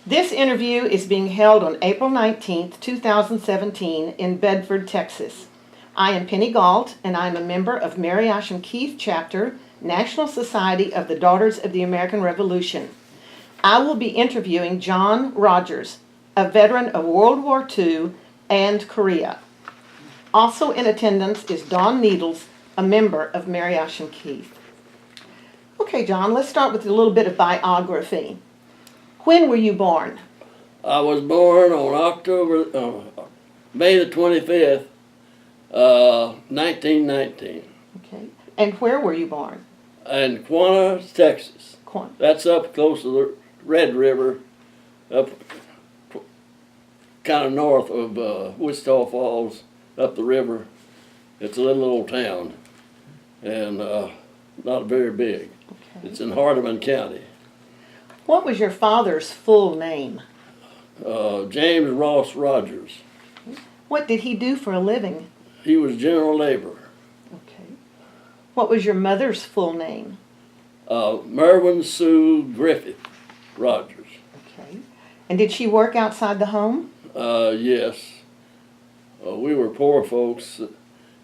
This interview is being held on April 19th, 2017 in Bedford, Texas. I am Penny Galt, and I am a member of Mary Asham Keith Chapter, National Society of the Daughters of the American Revolution. I will be interviewing John Rogers, a veteran of World War II and Korea. Also in attendance is Dawn Needles, a member of Mary Asham Keith. Okay, John, let's start with a little bit of biography. When were you born? I was born on May the 25th, 1919. Okay. And where were you born? In Quanah, Texas. Quanah. That's up close to the Red River, up kind of north of Wichita Falls, up the river. It's a little old town, and not very big. Okay. It's in Hardeman County. What was your father's full name? James Ross Rogers. What did he do for a living? He was general laborer. Okay. What was your mother's full name? Merwin Sue Griffith Rogers. Okay. And did she work outside the home? Yes. We were poor folks,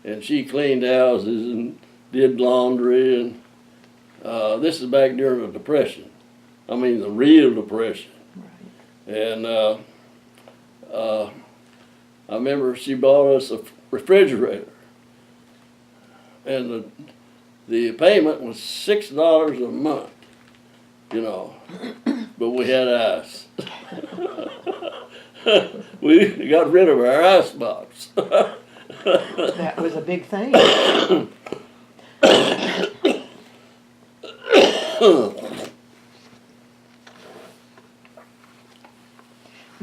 and she cleaned houses and did laundry, and this is back during the Depression. I mean, the real Depression. Right. And I remember she bought us a refrigerator, and the payment was $6 a month, you know, but we had ice. We got rid of our ice box. That was a big thing.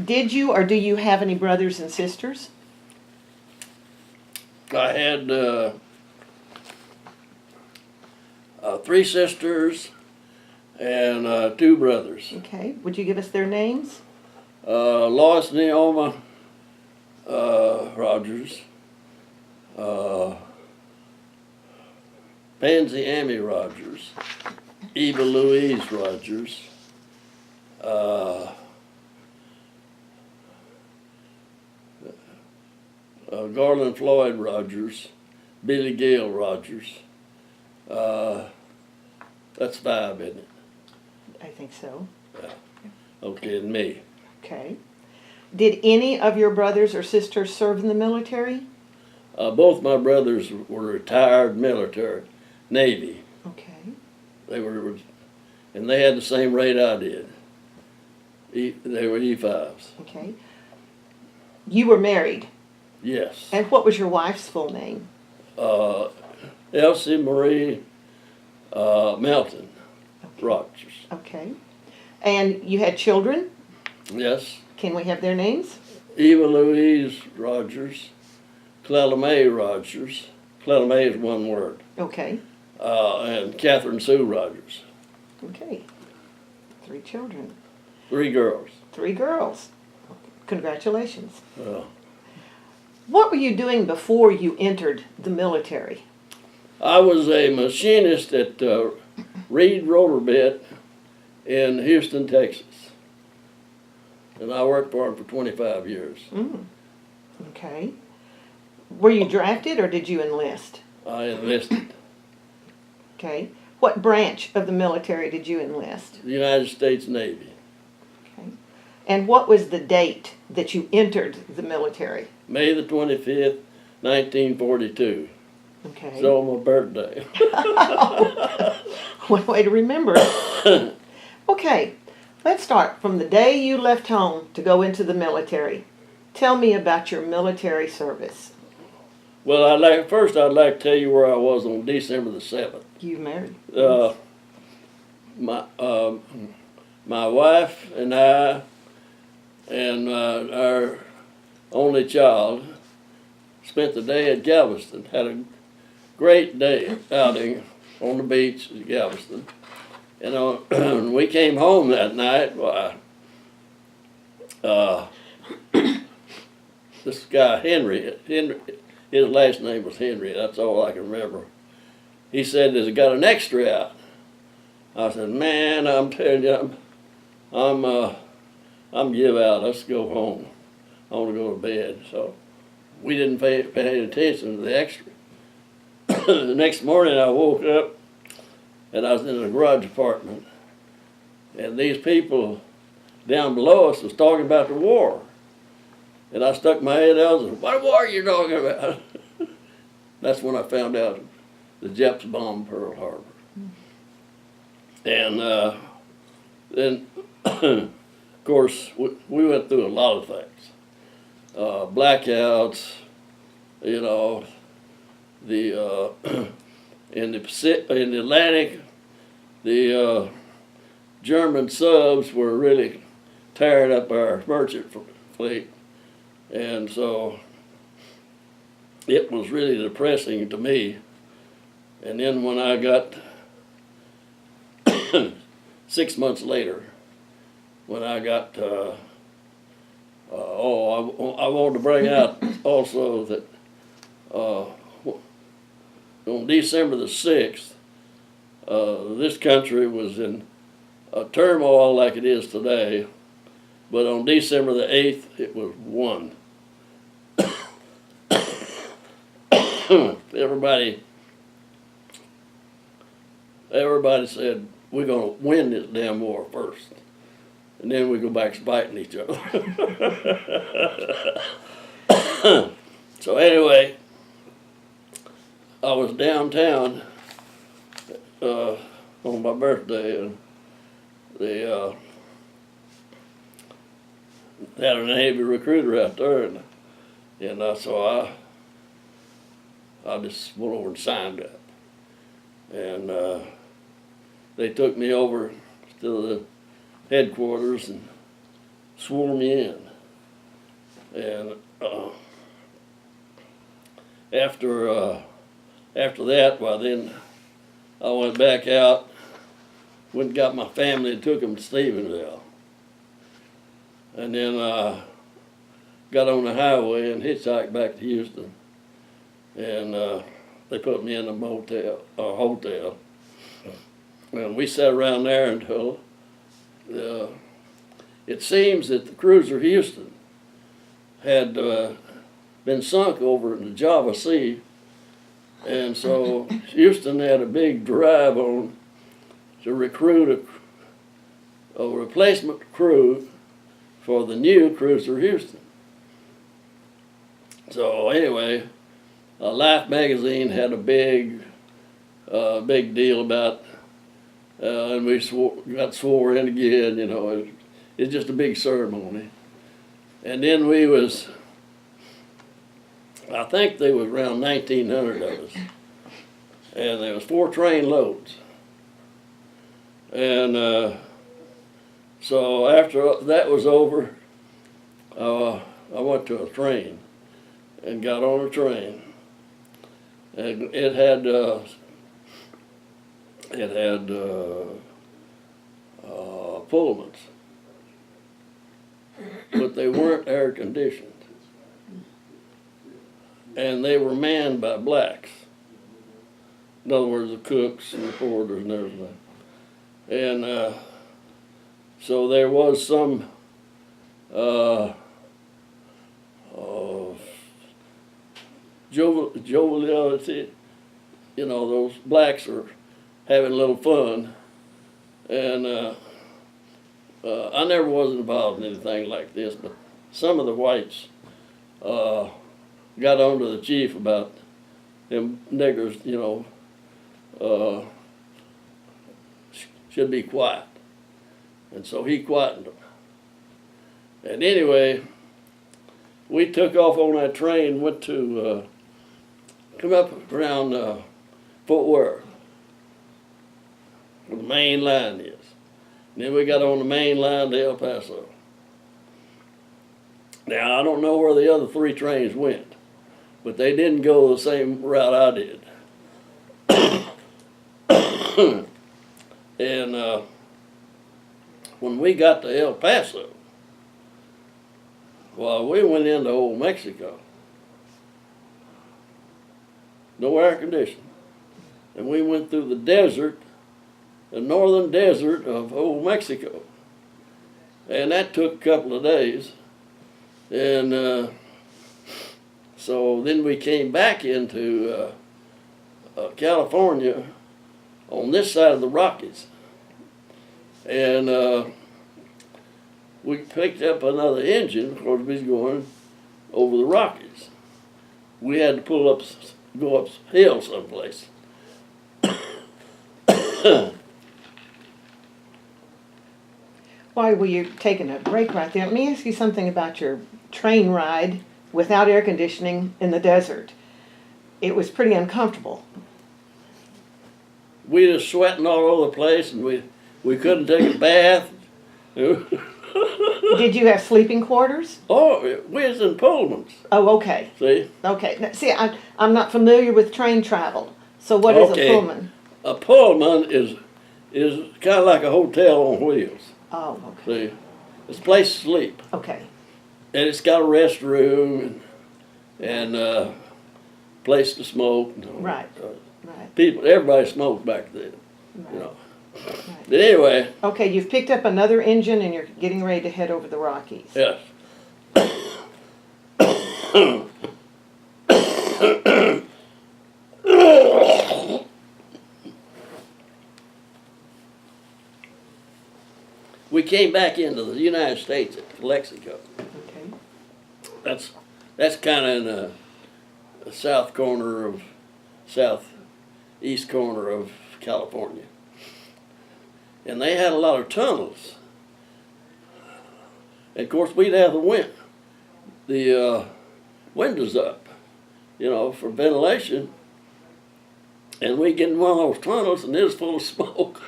Did you or do you have any brothers and sisters? I had 3 sisters and 2 brothers. Okay. Would you give us their names? Lois Neoma Rogers, Pansy Amy Rogers, Eva Louise Rogers, Garland Floyd Rogers, Billy Gale Rogers. That's 5, isn't it? I think so. Yeah. Okay, and me. Okay. Did any of your brothers or sisters serve in the military? Both my brothers were retired military, Navy. Okay. They were, and they had the same rate I did. They were E5s. Okay. You were married. Yes. And what was your wife's full name? Elsie Marie Melton Rogers. Okay. And you had children? Yes. Can we have their names? Eva Louise Rogers, Clella Mae Rogers. Clella Mae is one word. Okay. And Catherine Sue Rogers. Okay. 3 children. 3 girls. 3 girls. Congratulations. Well, What were you doing before you entered the military? I was a machinist at Reed Rotor Bit in Houston, Texas. And I worked for him for 25 years. Okay. Were you drafted or did you enlist? I enlisted. Okay. What branch of the military did you enlist? The United States Navy. Okay. And what was the date that you entered the military? May the 25th, 1942. Okay. So my birthday. One way to remember it. Okay. Let's start from the day you left home to go into the military. Tell me about your military service. Well, first I'd like to tell you where I was on December the 7th. You married? My wife and I and our only child spent the day at Galveston. Had a great day outing on the beach at Galveston. And when we came home that night, this guy Henry, his last name was Henry. That's all I can remember. He said, "Has it got an extra out?" I said, "Man, I'm telling you, I'm give out. Let's go home. I want to go to bed. So we didn't pay any attention to the extra. The next morning I woke up and I was in the garage apartment, and these people down below us was talking about the war. And I stuck my head out and said, "What war are you talking about?" That's when I found out the Japs bombed Pearl Harbor. And then, of course, we went through a lot of things. Blackouts, you know, the in the Atlantic, the German subs were really tearing up our merchant fleet, and so it was really depressing to me. And then when I got 6 months later, when I got I wanted to bring out also that on December the 6th, this country was in a turmoil like it is today, but on December the 8th, it was won. Everybody said, we're going to win this damn war first, and then we go back to fighting each other. So anyway, I was downtown on my birthday, and they had a Navy recruiter out there, and so I just went over and signed up, and they took me over to the headquarters and swore me in, and after that, well, then I went back out, went and got my family and took them to Stephenville. And then got on the highway and hitchhiked back to Houston. And they put me in a hotel. And we sat around there until it seems that the cruiser Houston had been sunk over in the Java Sea. And so Houston had a big drive on to recruit a replacement crew for the new cruiser Houston. So anyway, Life magazine had a big deal about, and we got swore in again. You know, it's just a big ceremony. And then I think there was around 1,900 of us, and there was 4 train loads. And so after that was over, I went to a train and got on a train, and it had Pullmans, but they weren't air conditioned. And they were manned by blacks. In other words, the cooks and the porters and everything. And so there was some joviality. You know, those blacks are having a little fun. And I never was involved in anything like this, but some of the whites got on to the chief about them niggers, you know, should be quiet. And so he quietened them. And anyway, we took off on that train, went to, come up around Fort Worth, where the main line is. And then we got on the main line to El Paso. Now, I don't know where the other 3 trains went, but they didn't go the same route I did. And when we got to El Paso, well, we went into Old Mexico. No air conditioning. And we went through the northern desert of Old Mexico. And that took a couple of days. And so then we came back into California on this side of the Rockies. And we picked up another engine because we was going over the Rockies. We had to go uphill someplace. Why were you taking a break right there? Let me ask you something about your train ride without air conditioning in the desert. It was pretty uncomfortable. We was sweating all over the place, and we couldn't take a bath. Did you have sleeping quarters? Oh, we was in Pullmans. Oh, okay. See? Okay. Now, see, I'm not familiar with train travel. So what is a Okay. Pullman? A Pullman is kind of like a hotel on wheels. Oh, okay. See? It's a place to sleep. Okay. And it's got a restroom and place to smoke. Right. Right. Everybody smoked back then, Right. you know. Right. But anyway, Okay, you've picked up another engine and you're getting ready to head over the Rockies. yes. We came back into the United States at Lexico. Okay. That's kind of in the southeast corner of California. And they had a lot of tunnels. And of course, we'd have the windows up, you know, for ventilation. And we get in one of those tunnels and it was full of smoke.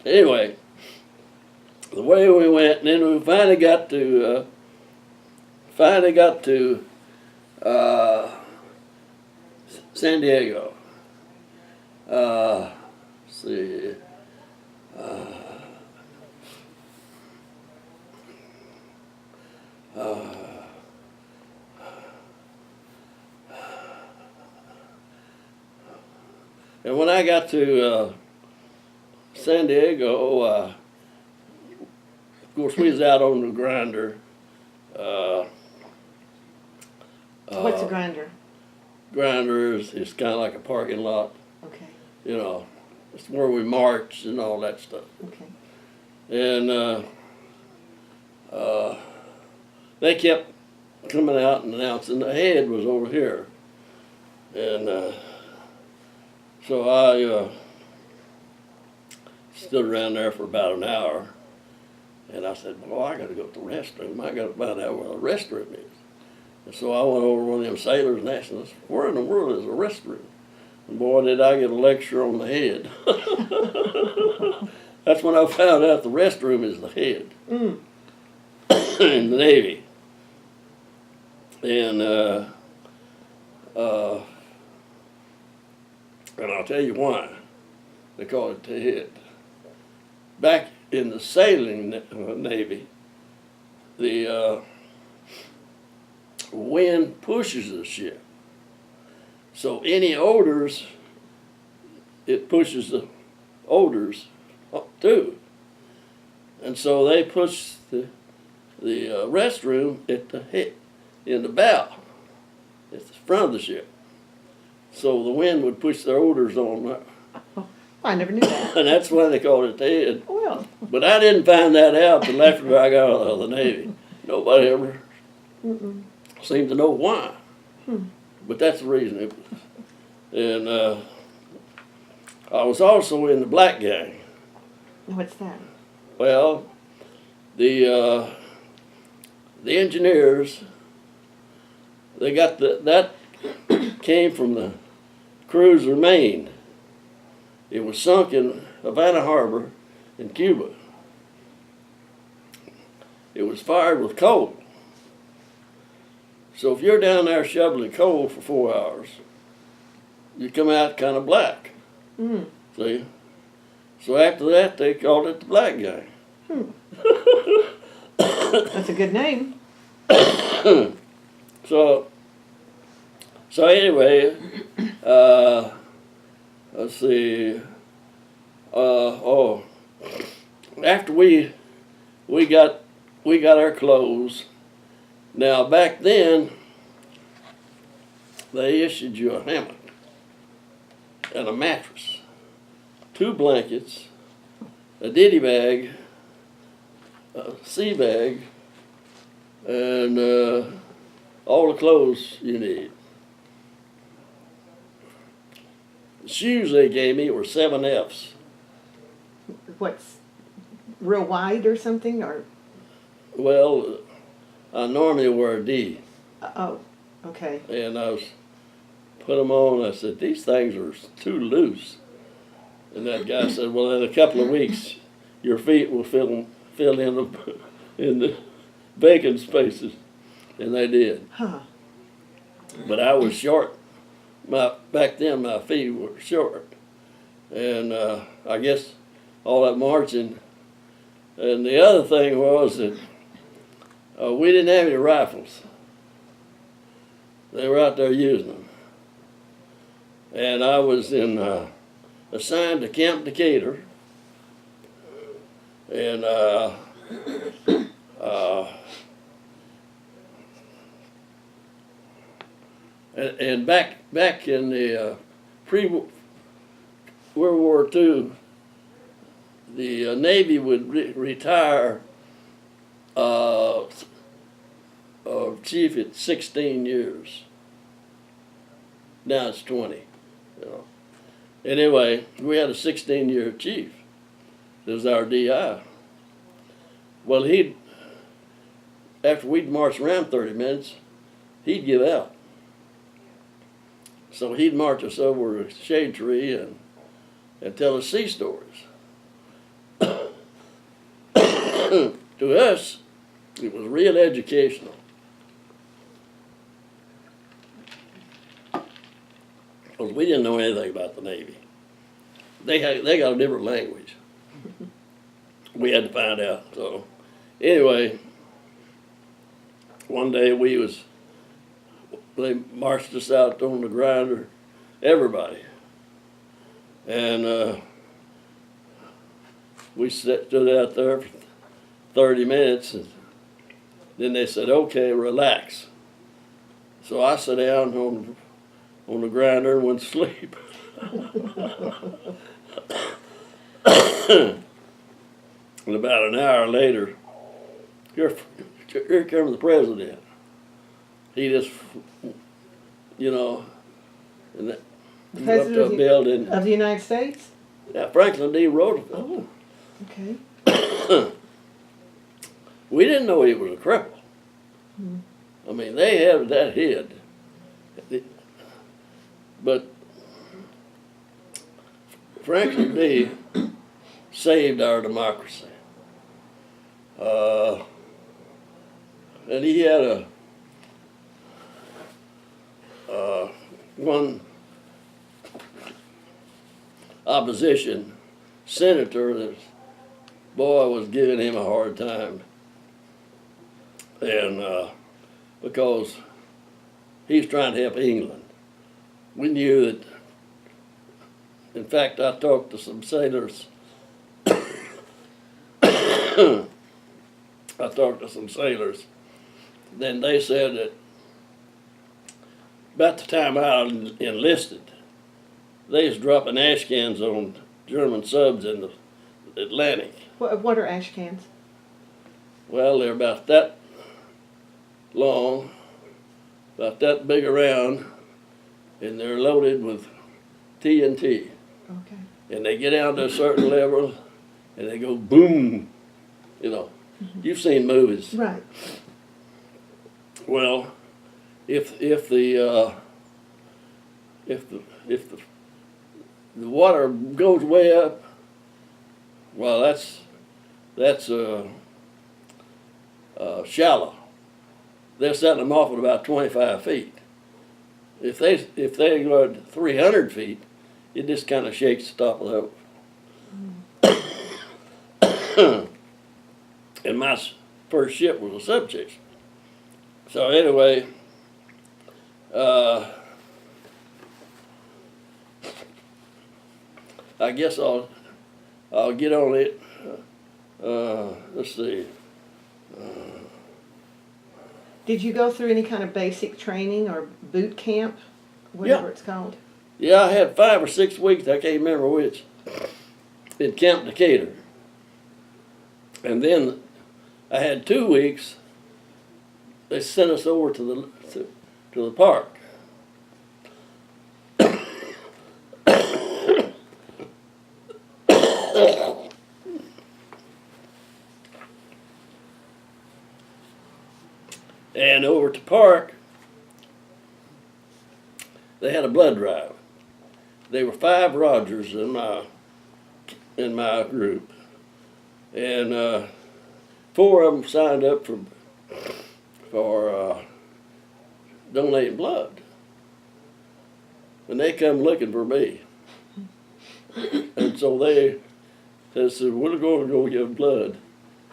Anyway, the way we went, and then we finally got to San Diego. Let's see. And when I got to San Diego, of course, we was out on the grinder. What's a grinder? Grinder is kind of like a parking lot. Okay. You know, it's where we march and all that stuff. Okay. And they kept coming out and announcing the head was over here. And so I stood around there for about an hour. And I said, well, I got to go to the restroom. I got to find out where the restroom is. And so I went over to one of them sailors and asked them, where in the world is a restroom? And boy, did I get a lecture on the head. That's when I found out the restroom is the head in the Navy. And I'll tell you why they call it the head. Back in the sailing Navy, the wind pushes the ship. So any odors, it pushes the odors up too. And so they push the restroom at the head, in the bow, at the front of the ship. So the wind would push their odors on. I never knew that. And that's why they called it the head. Well. But I didn't find that out until after I got out of the Navy. Nobody ever seemed to know why. But that's the reason it was. And I was also in the black gang. What's that? Well, the engineers, they got that came from the cruiser Maine. It was sunk in Havana Harbor in Cuba. It was fired with coal. So if you're down there shoveling coal for 4 hours, you come out kind of black. See? So after that, they called it the black gang. That's a good name. So anyway, let's see. After we got our clothes. Now back then, they issued you a hammock and a mattress, 2 blankets, a ditty bag, a sea bag, and all the clothes you need. The shoes they gave me were 7Fs. What's real wide or something, or? Well, I normally wear a D. Oh, okay. And I put them on. I said, these things are too loose. And that guy said, well, in a couple of weeks, your feet will fill in the vacant spaces. And they did. Huh. But I was short. Back then, my feet were short. And I guess all that marching. And the other thing was that we didn't have any rifles. They were out there using them. And I was assigned to Camp Decatur. And and back in the pre-World War II, the Navy would retire chief at 16 years. Now it's 20. You know. Anyway, we had a 16-year chief. This was our DI. Well, after we'd marched around 30 minutes, he'd give out. So he'd march us over a shade tree and tell us sea stories. To us, it was real educational. Because we didn't know anything about the Navy. They got a different language. We had to find out. So anyway, one day they marched us out on the grinder, everybody. And we stood out there for 30 minutes, and then they said, okay, relax. So I sat down on the grinder and went to sleep. And about an hour later, here comes the president. He just, and that, The went up to a President building. of the United States? Yeah, Franklin D. Roosevelt. Oh, okay. We didn't know he was a cripple. I mean, they had that hid. But Franklin D. saved our democracy. And he had one opposition senator that, boy, was giving him a hard time. And because he was trying to help England. We knew that, in fact, I talked to some sailors. Then they said that about the time I enlisted, they was dropping ash cans on German subs in the Atlantic. What are ash cans? Well, they're about that long, about that big around, and they're loaded with TNT. Okay. And they get down to a certain level, and they go boom. You've seen movies. Right. Well, if the water goes way up, well, that's shallow. They're setting them off at about 25 feet. If they go at 300 feet, it just kind of shakes the top of the hook. And my first ship was a subchase. So anyway, I guess I'll get on it. Let's see. Did you go through any kind of basic training or boot camp, whatever Yeah. it's called? Yeah, I had 5 or 6 weeks, I can't remember which, in Camp Decatur. And then I had 2 weeks, they sent us over to the park. And over at the park, they had a blood drive. There were 5 Rogers in my group, and 4 of them signed up for donating blood. And they come looking for me, and so they said, "We're going to go give blood.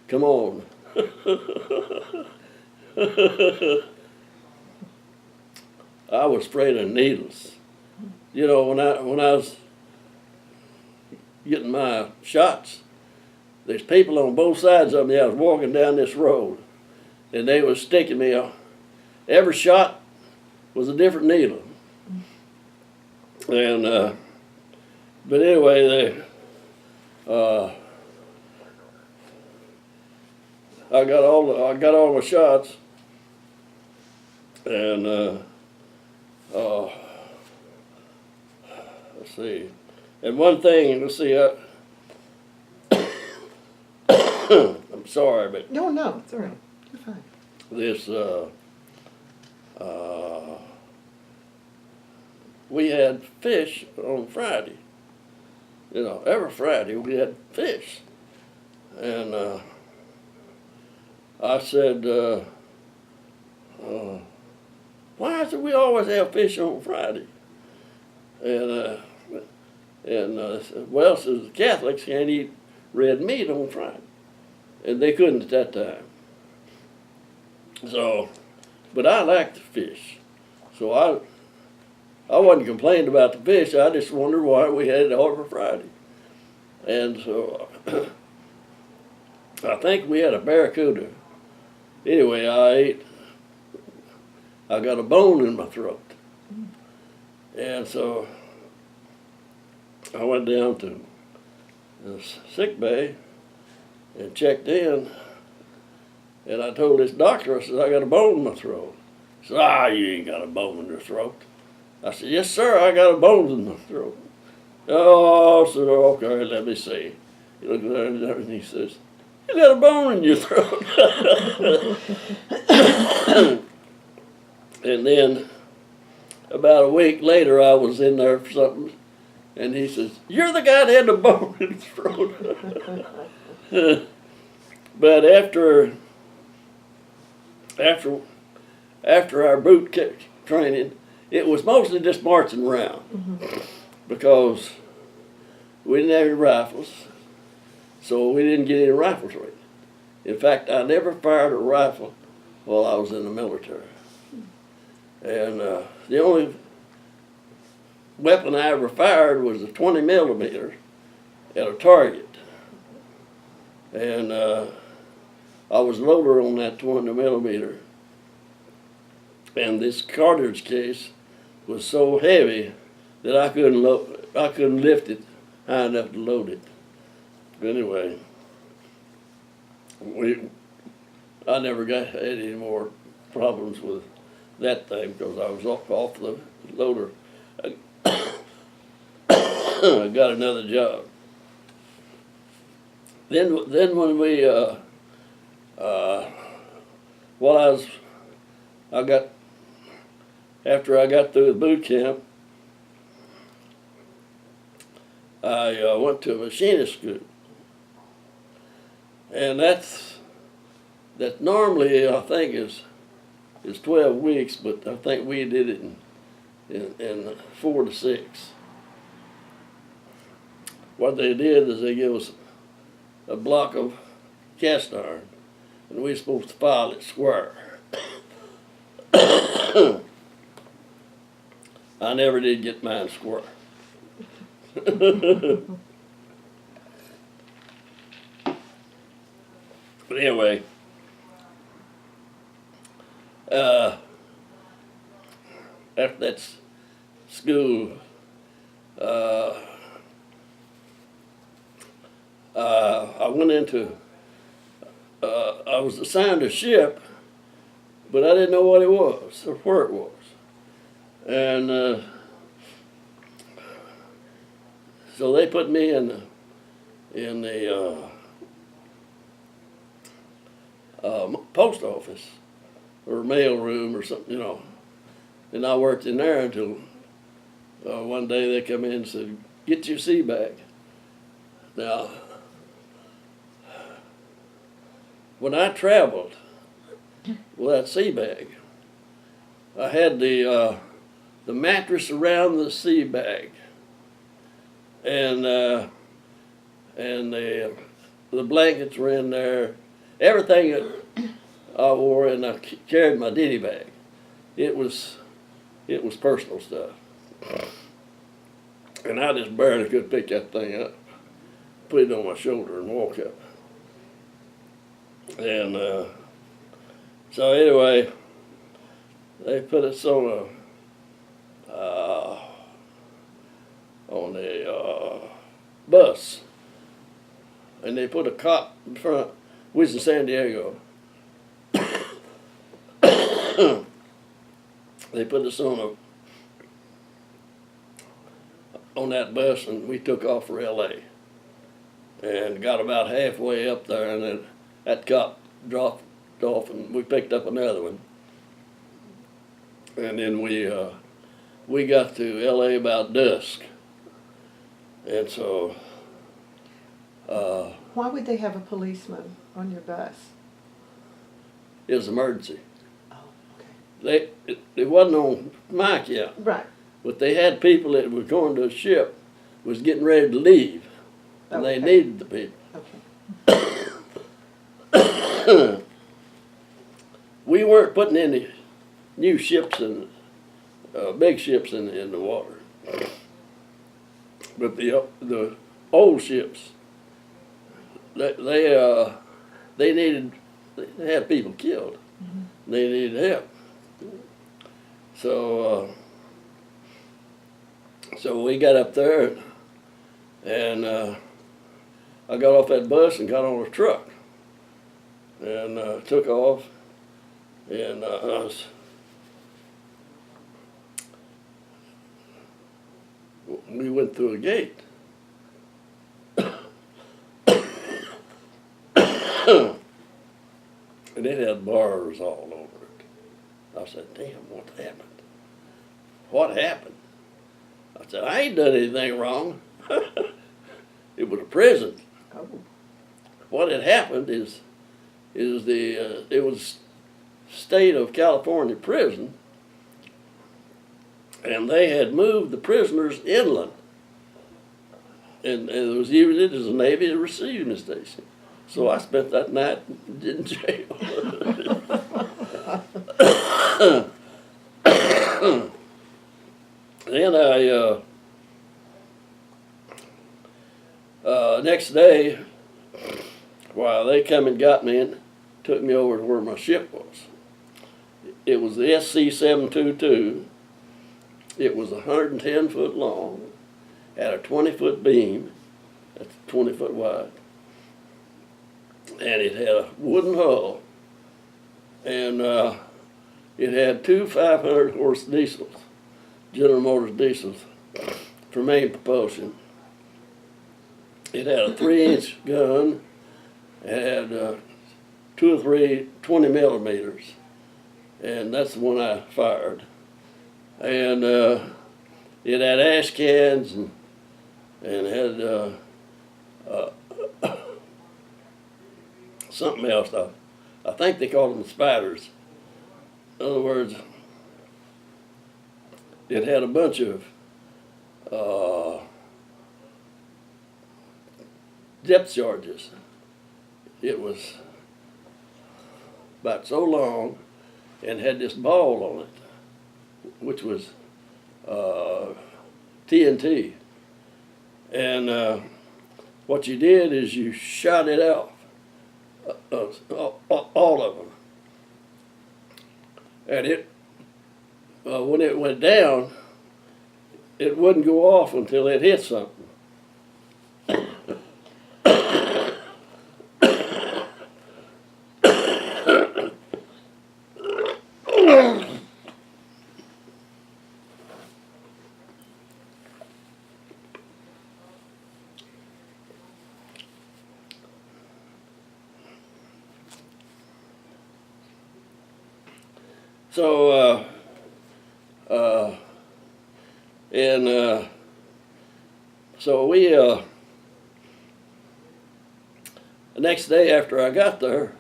Come on." I was afraid of needles. You know, when I was getting my shots, there's people on both sides of me. I was walking down this road, and they was sticking me. Every shot was a different needle. And but anyway, I got all my shots, and let's see. And one thing, let's see. I'm sorry, but No, it's all right. You're fine. this we had fish on Friday. You know, every Friday we had fish, and I said, "Why is it we always have fish on Friday?" And well, says the Catholics can't eat red meat on Friday, and they couldn't at that time. So, but I liked the fish, so I wasn't complaining about the fish. I just wondered why we had it all for Friday, and so I think we had a barracuda. Anyway, I got a bone in my throat, and so I went down to the sick bay and checked in, and I told this doctor, I said, "I got a bone in my throat." He said, "You ain't got a bone in your throat." I said, "Yes, sir, I got a bone in my throat." "Oh," I said, "Okay, let me see." He looked at it and he says, "You got a bone in your throat." And then about a week later, I was in there for something, and he says, "You're the guy that had the bone in his throat." But after our boot training, it was mostly just marching around, because we didn't have any rifles, so we didn't get any rifle training. In fact, I never fired a rifle while I was in the military. And the only weapon I ever fired was a 20 millimeter at a target. And I was loader on that 20 millimeter. And this cartridge case was so heavy that I couldn't lift it high enough to load it. But anyway, I never had any more problems with that thing because I was off the loader. I got another job. Then when we after I got through the boot camp, I went to a machinist school, and that normally I think is 12 weeks, but I think we did it in 4 to 6. What they did is they gave us a block of cast iron, and we were supposed to file it square. I never did get mine square. But anyway, after that school, I went into, I was assigned a ship, but I didn't know what it was or where it was. And so they put me in the post office or mail room or something, you know. And I worked in there until one day they come in and said, "Get your sea bag." Now, when I traveled with that sea bag, I had the mattress around the sea bag, and the blankets were in there. Everything that I wore, and I carried my ditty bag. It was personal stuff, and I just barely could pick that thing up, put it on my shoulder, and walk up. And so anyway, they put us on the bus, and they put a cot in front. We was in San Diego. They put us on that bus, and we took off for L.A. and got about halfway up there, and then that cop dropped off, and we picked up another one. And then we got to L.A. about dusk, and so. Why would they have a policeman on your bus? It was emergency. Oh, okay. It wasn't on my account. Right. But they had people that were going to a ship, was getting ready to leave, and Okay. they needed the people. Okay. We weren't putting any new ships in, big ships in the water, but the old ships, they had people killed. Mm-hmm. They needed help. So so we got up there, and I got off that bus and got on a truck, and took off, and we went through a gate. And it had bars all over it. I said, "Damn, what happened? What happened?" I said, "I ain't done anything wrong." It was a prison. Oh. What had happened is it was state of California prison, and they had moved the prisoners inland, and it was used as a Navy receiving station. So I spent that night in jail. Then next day, they come and got me and took me over to where my ship was. It was the SC-722. It was 110 foot long, had a 20-foot beam, that's 20 foot wide, and it had a wooden hull, and it had two 500 horse diesels, General Motors diesels, for main propulsion. It had a 3-inch gun. It had 2 or 3 20 millimeters, and that's the one I fired. And it had ash cans and had something else. I think they called them spiders. In other words, it had a bunch of depth charges. It was about so long and had this ball on it, which was TNT. And what you did is you shot it off, all of them. And it, when it went down, it wouldn't go off until it hit something. So, so we, the next day after I got there,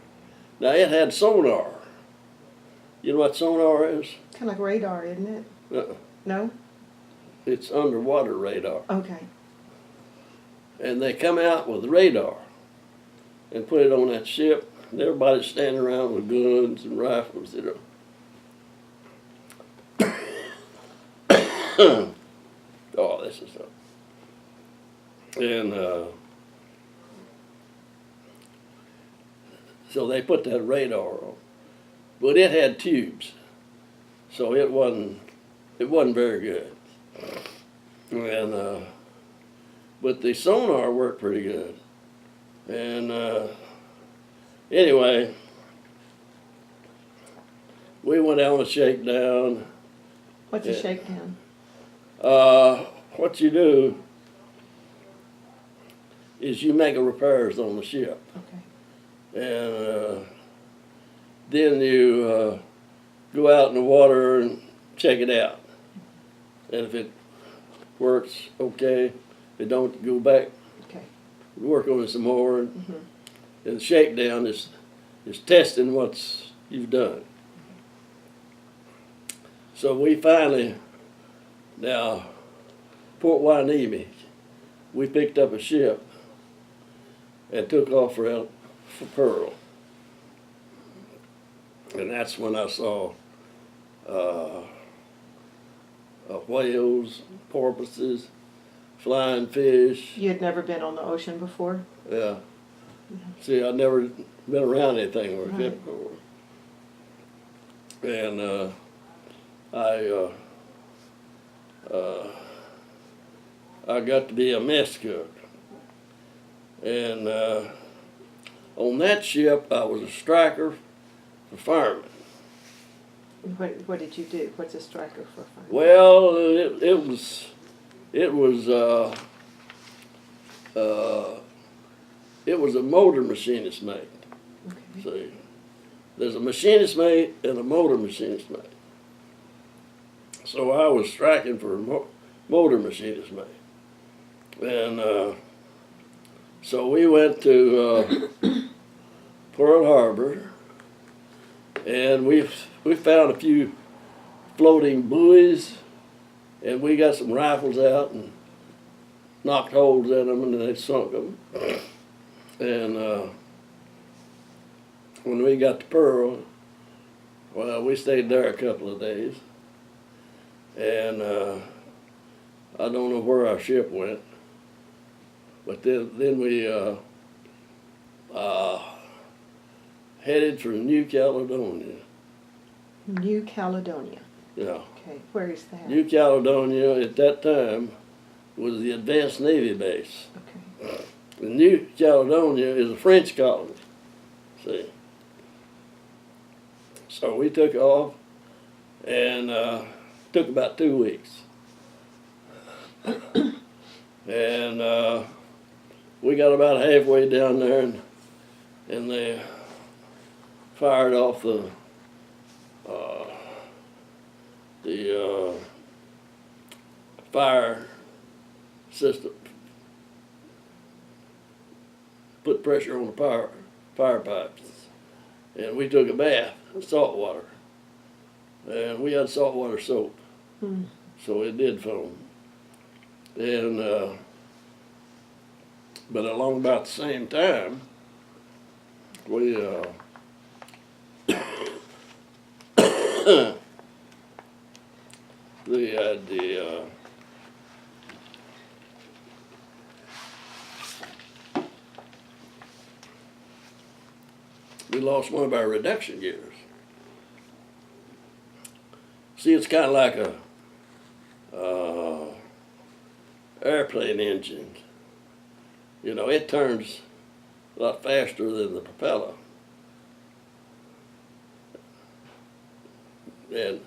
now it had sonar. You know what sonar is? Kind of like radar, isn't it? No? It's underwater radar. Okay. And they come out with radar and put it on that ship, and everybody's standing around with guns and rifles, you know. Oh, this is up. And so they put that radar on, but it had tubes, so it wasn't very good. And but the sonar worked pretty good. And anyway, we went on a shakedown. What's a shakedown? What you do is you make repairs on the ship. Okay. And then you go out in the water and check it out. And if it works, okay. If it don't, go back. Okay. Work on it some more. And the shakedown is testing what you've done. So we finally, now, Port Hueneme, we picked up a ship and took off for Pearl. And that's when I saw whales, porpoises, flying fish. You had never been on the ocean before? Yeah. See, I'd never been around anything like that before. And I got to be a mess cook. And on that ship, I was a striker for firemen. What did you do? What's a striker for fire? Well, it was a motor machinist mate. Okay. See, there's a machinist mate and a motor machinist mate. So I was striking for a motor machinist mate. And so we went to Pearl Harbor, and we found a few floating buoys, and we got some rifles out and knocked holes in them, and then they sunk them. And when we got to Pearl, well, we stayed there a couple of days, and I don't know where our ship went, but then we headed for New Caledonia. New Caledonia. Yeah. Okay, where is that? New Caledonia at that time was the advanced Navy base. Okay. And New Caledonia is a French colony. See. So we took off, and took about 2 weeks. And we got about halfway down there, and they fired off the fire system, put pressure on the fire pipes, and we took a bath in salt water, and we had saltwater soap, so it did foam. And but along about the same time, we we lost one of our reduction gears. See, it's kind of like a airplane engine. You know, it turns a lot faster than the propeller. And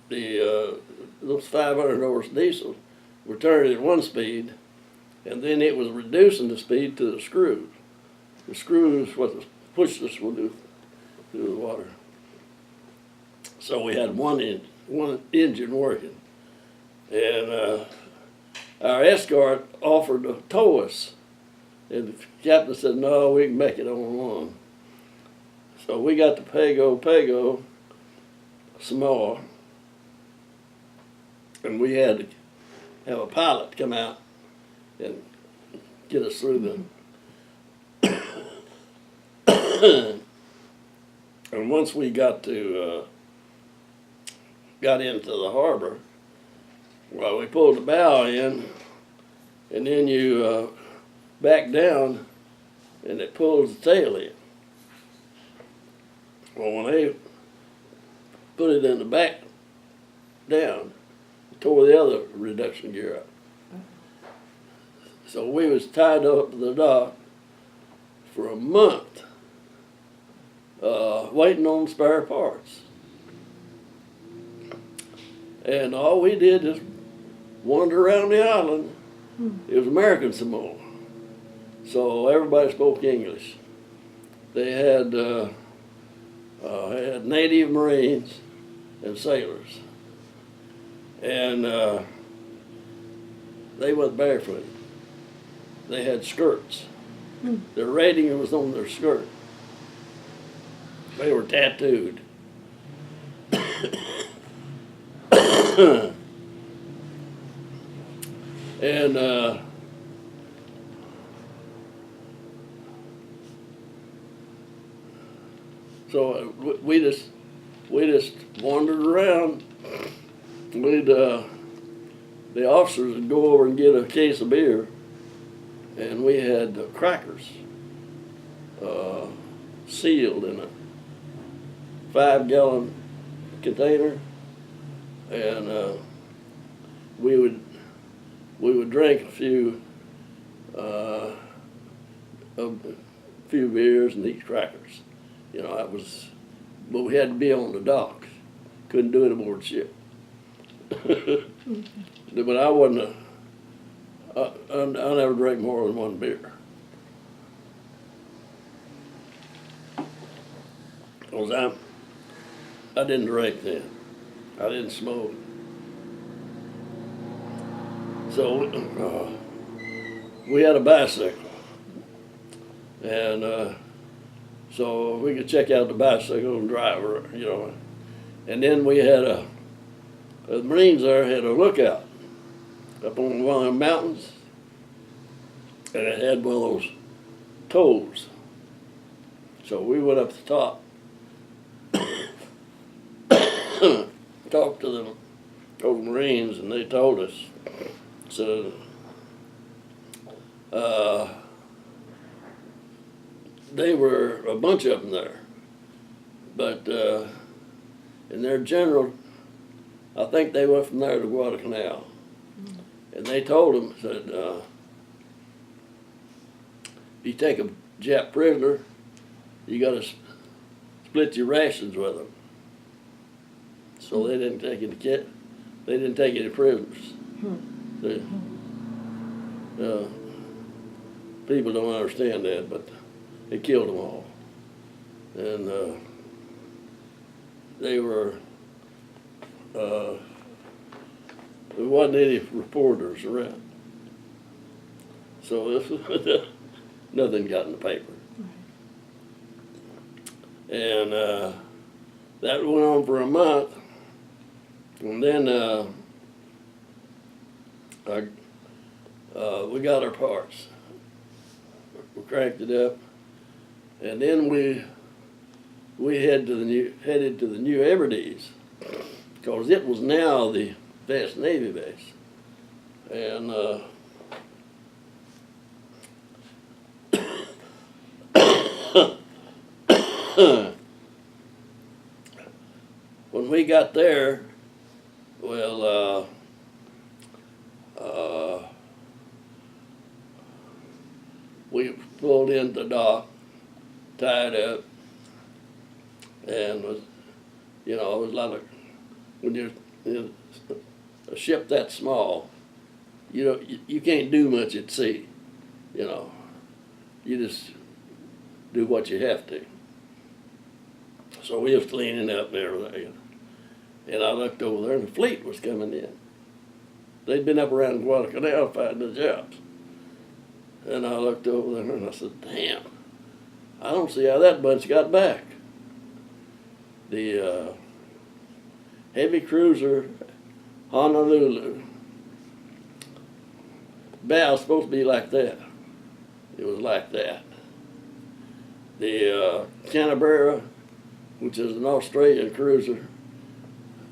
those 500 horse diesels were turning at one speed, and then it was reducing the speed to the screws. The screws, what pushed us will do through the water. So we had one engine working, and our escort offered to tow us, and the captain said, "No, we can make it on one." So we got to Pago, Samoa, and we had to have a pilot come out and get us through them. And once we got into the harbor, well, we pulled the bow in, and then you back down, and it pulls the tail in. Well, when they put it in the back down, it tore the other reduction gear up. So we was tied up to the dock for a month, waiting on spare parts. And all we did is wander around the island. It was American Samoa, so everybody spoke English. They had native Marines and sailors, and they went barefoot. They had skirts. Their rating was on their skirt. They were tattooed. And so we just wandered around. The officers would go over and get a case of beer, and we had crackers sealed in a 5-gallon container, and we would drink a few beers and eat crackers. You know, that was, but we had to be on the dock. Couldn't do it aboard ship. But I wasn't I never drank more than one beer. Because I didn't drink then. I didn't smoke. So we had a bicycle. And so we could check out the bicycle and drive her, you know. And then we had the Marines there had a lookout up on one of the mountains, and it had one of those toes. So we went up the top, talked to them old Marines, and they told us, so they were a bunch of them there, but in their general, I think they went from there to Guadalcanal, and they told them, said, if you take a Jap prisoner, you got to split your rations with them. So they didn't take any prisoners. People don't understand that, but they killed them all. And they were, there wasn't any reporters around. So this nothing got in the paper. And that went on for a month. And then we got our parts. We cranked it up, and then we headed to the New Hebrides, because it was now the best Navy base, and when we got there, well, we pulled into the dock, tied up, and was, it was a lot of, when you're in a ship that small, you can't do much at sea, you just do what you have to. So we was cleaning up and everything, and I looked over there and the fleet was coming in. They'd been up around Guadalcanal fighting the jobs. And I looked over there and I said, damn, I don't see how that bunch got back. The heavy cruiser Honolulu bow was supposed to be like that. It was like that. The Canberra, which is an Australian cruiser,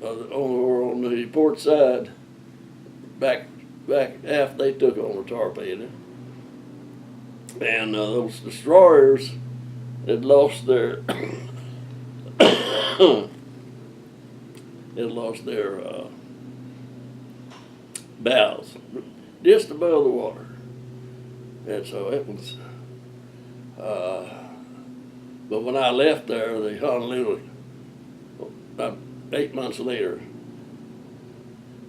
on the port side, back aft, they took on the torpedo. And those destroyers had lost their bows just above the water, and so it was. But when I left there, the Honolulu, about 8 months later,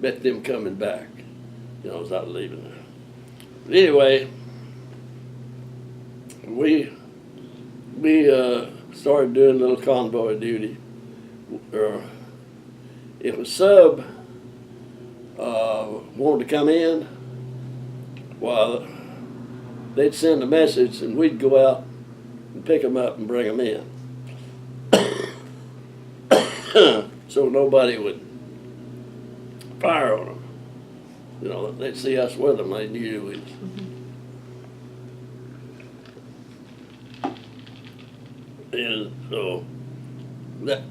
met them coming back. As I was leaving there. But anyway, we started doing a little convoy duty. If a sub wanted to come in, well, they'd send a message and we'd go out and pick them up and bring them in. So nobody would fire on them. They'd see us with them, they knew we was. And so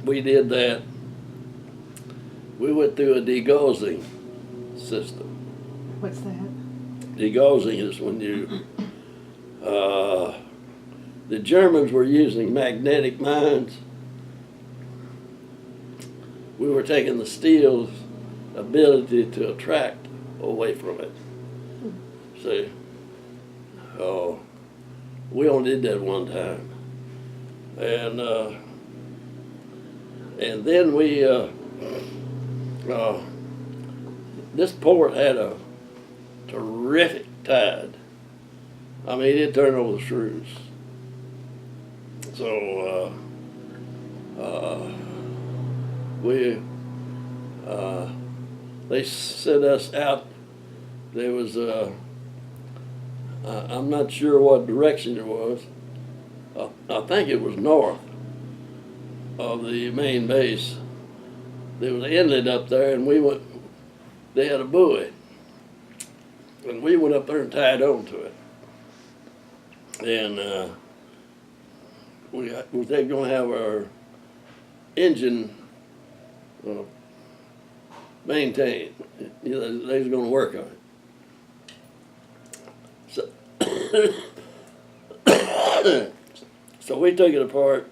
we did that. We went through a degaussing system. What's that? Degaussing is when the Germans were using magnetic mines. We were taking the steel's ability to attract away from it. See? We only did that one time. And then we, this port had a terrific tide. I mean, it turned over the screws. So, they sent us out. There was, I'm not sure what direction it was. I think it was north of the main base. There was an inlet up there, and they had a buoy. And we went up there and tied on to it. And they're going to have our engine maintained. They was going to work on it. So we took it apart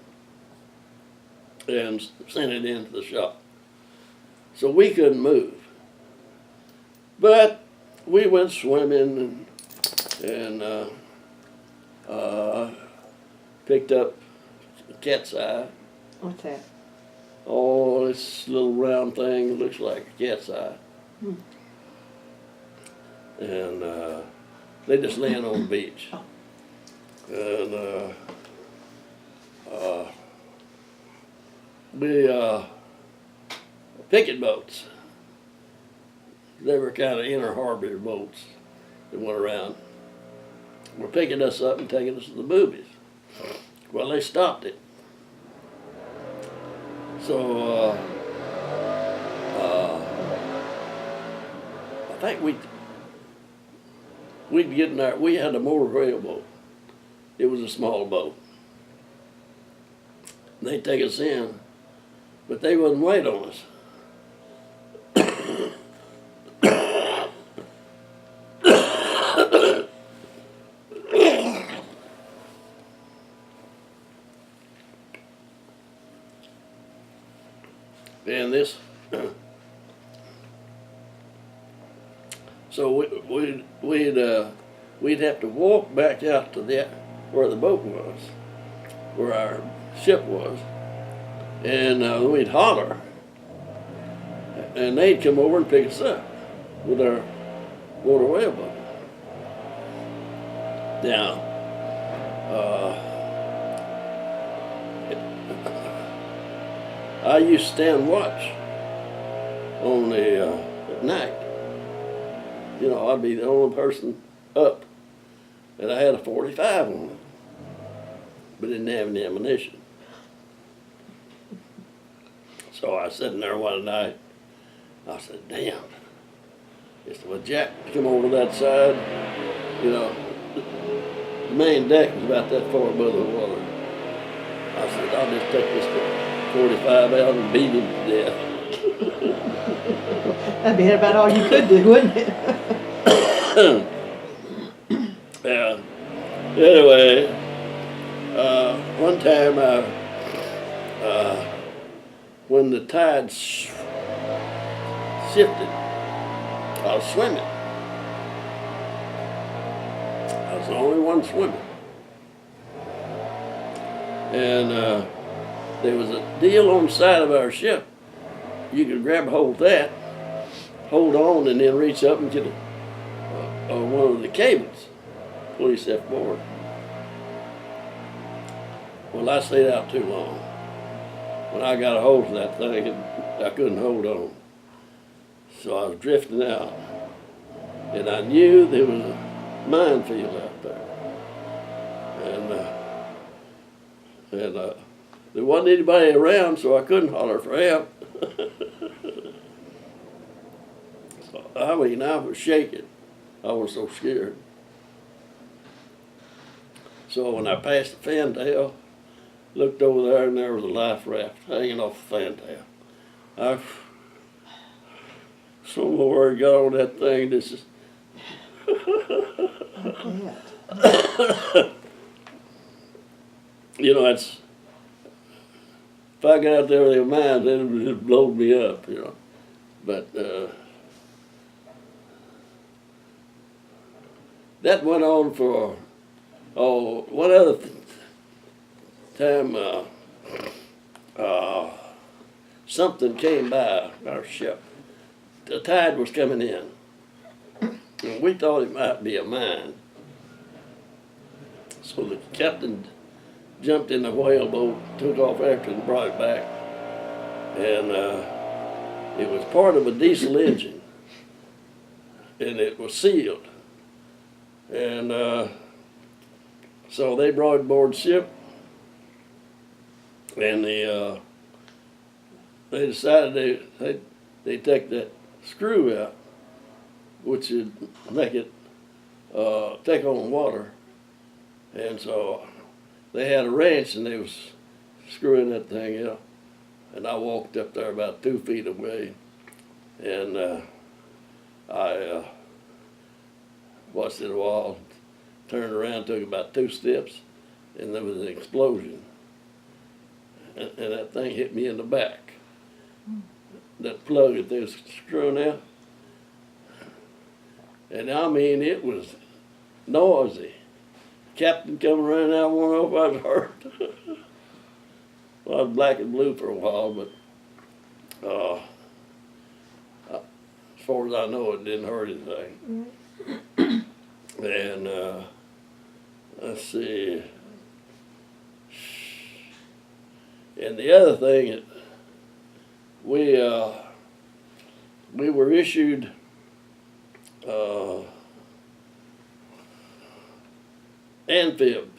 and sent it into the shop. So we couldn't move. But we went swimming and picked up cat's eye. What's that? Oh, this little round thing that looks like a cat's eye. And they just land on the beach. And picket boats. They were kind of inner harbor boats that went around. Were picking us up and taking us to the boobies. Well, they stopped it. So I think we'd get in there. We had a motor rail boat. It was a small boat. They'd take us in, but they wouldn't wait on us. And this, so we'd have to walk back out to where the boat was, where our ship was, and we'd holler, and they'd come over and pick us up with our motor whaleboat. Now, I used to stand watch on the at night. You know, I'd be the only person up, and I had a 45 on it, but didn't have any ammunition. So I was sitting there one night. I said, "Damn!" I said, "Well, Jack, come over to that side." You know, the main deck was about that far above the water. I said, "I'll just take this 45 out and beat him to death." That'd be about all you could do, wouldn't it? Yeah. Anyway, one time when the tide shifted, I was swimming. I was the only one swimming. And there was a deal on the side of our ship. You could grab a hold of that, hold on, and then reach up and get one of the cables, pull yourself forward. Well, I stayed out too long. When I got a hold of that thing, I couldn't hold on. So I was drifting out. And I knew there was a minefield out there. And there wasn't anybody around, so I couldn't holler for help. So, I mean, I was shaking. I was so scared. So when I passed the fantail, looked over there, and there was a life raft hanging off the fantail. I somewhere got on that thing. This is. You know, it's. If I got out there with a mine, then it would have blown me up, you know. But that went on for one other time. Something came by our ship. The tide was coming in, and we thought it might be a mine. So the captain jumped in the whaleboat, took off after it and brought it back. And it was part of a diesel engine, and it was sealed. And so they brought it aboard ship, and they decided they'd take that screw out, which would make it take on water. And so they had a wrench, and they was screwing that thing out. And I walked up there about 2 feet away, and I watched it a while, turned around, took about 2 steps, and there was an explosion. And that thing hit me in the back. That plug that they was screwing out. And I mean, it was noisy. Captain coming running out, one off, I was hurt. Well, I was black and blue for a while, but as far as I know, it didn't hurt anything. And let's see. And the other thing, we were issued amphib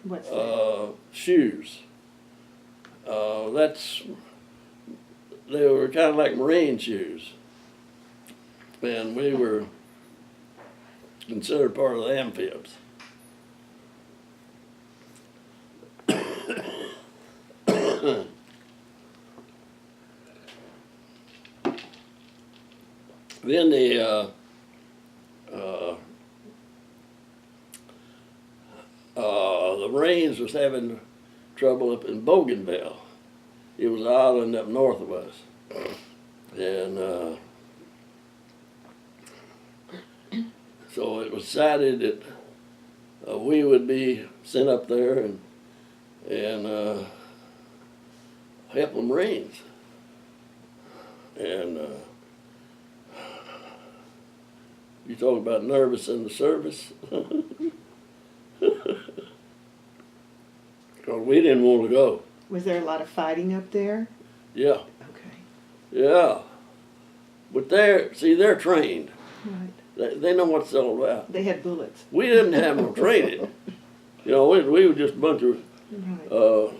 What's that? shoes. They were kind of like marine shoes, and we were considered part of the amphibs. Then the Marines was having trouble up in Bougainville, It was an island up north of us. And so it was decided that we would be sent up there and help the Marines. And you talk about nervous in the service. Because we didn't want to go. Was there a lot of fighting up there? Yeah. Okay. Yeah. But they're trained. Right. They know what it's all about. They had bullets. We didn't have no training. You know, we were just a bunch of Right.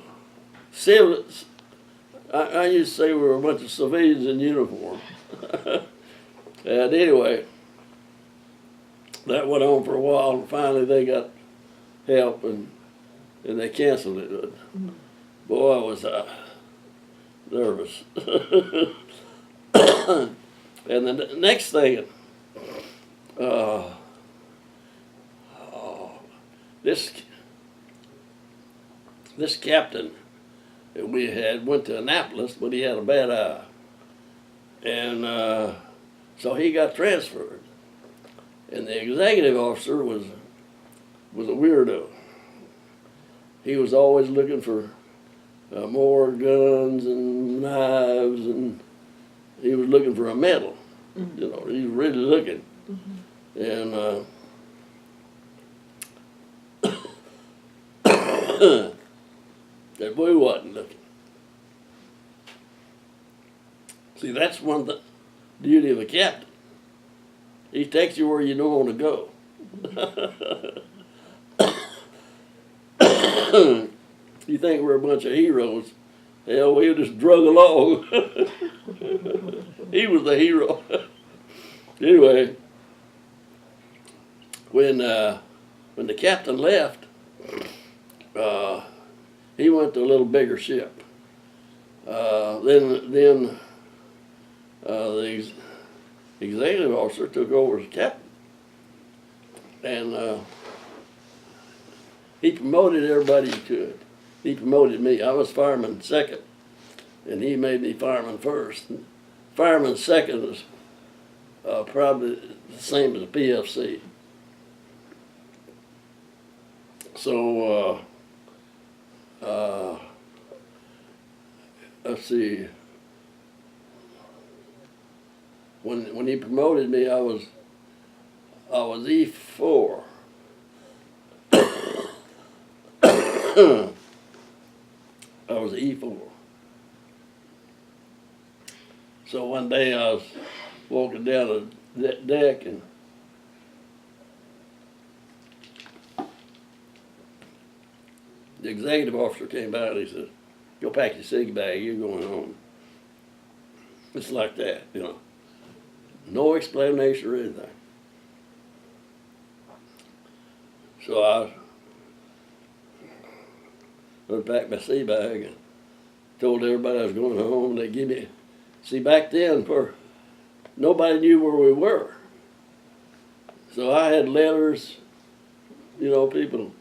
civilians. I used to say we were a bunch of civilians in uniform. And anyway, that went on for a while, and finally they got help, and they canceled it. Boy, was I nervous. And the next thing, this captain that we had went to Annapolis, but he had a bad eye, and so he got transferred. And the executive officer was a weirdo. He was always looking for more guns and knives, and he was looking for a medal. Mm-hmm. You know, he was really looking. Mm-hmm. And we wasn't looking. See, that's one the duty of a captain. He takes you where you don't want to go. You think we're a bunch of heroes. Hell, we just drug along. He was the hero. Anyway, when the captain left, he went to a little bigger ship. Then the executive officer took over as captain, and he promoted everybody he could. He promoted me. I was fireman second, and he made me fireman first. Fireman second is probably the same as a PFC. So let's see. When he promoted me, I was E4. I was E4. So one day I was walking down the deck, and the executive officer came by and he said, "Go pack your cig bag, you're going home." It's like that, you know. No explanation or anything. So I unpacked my sea bag and told everybody I was going home. They give me, see, back then, nobody knew where we were. So I had letters, you know, people,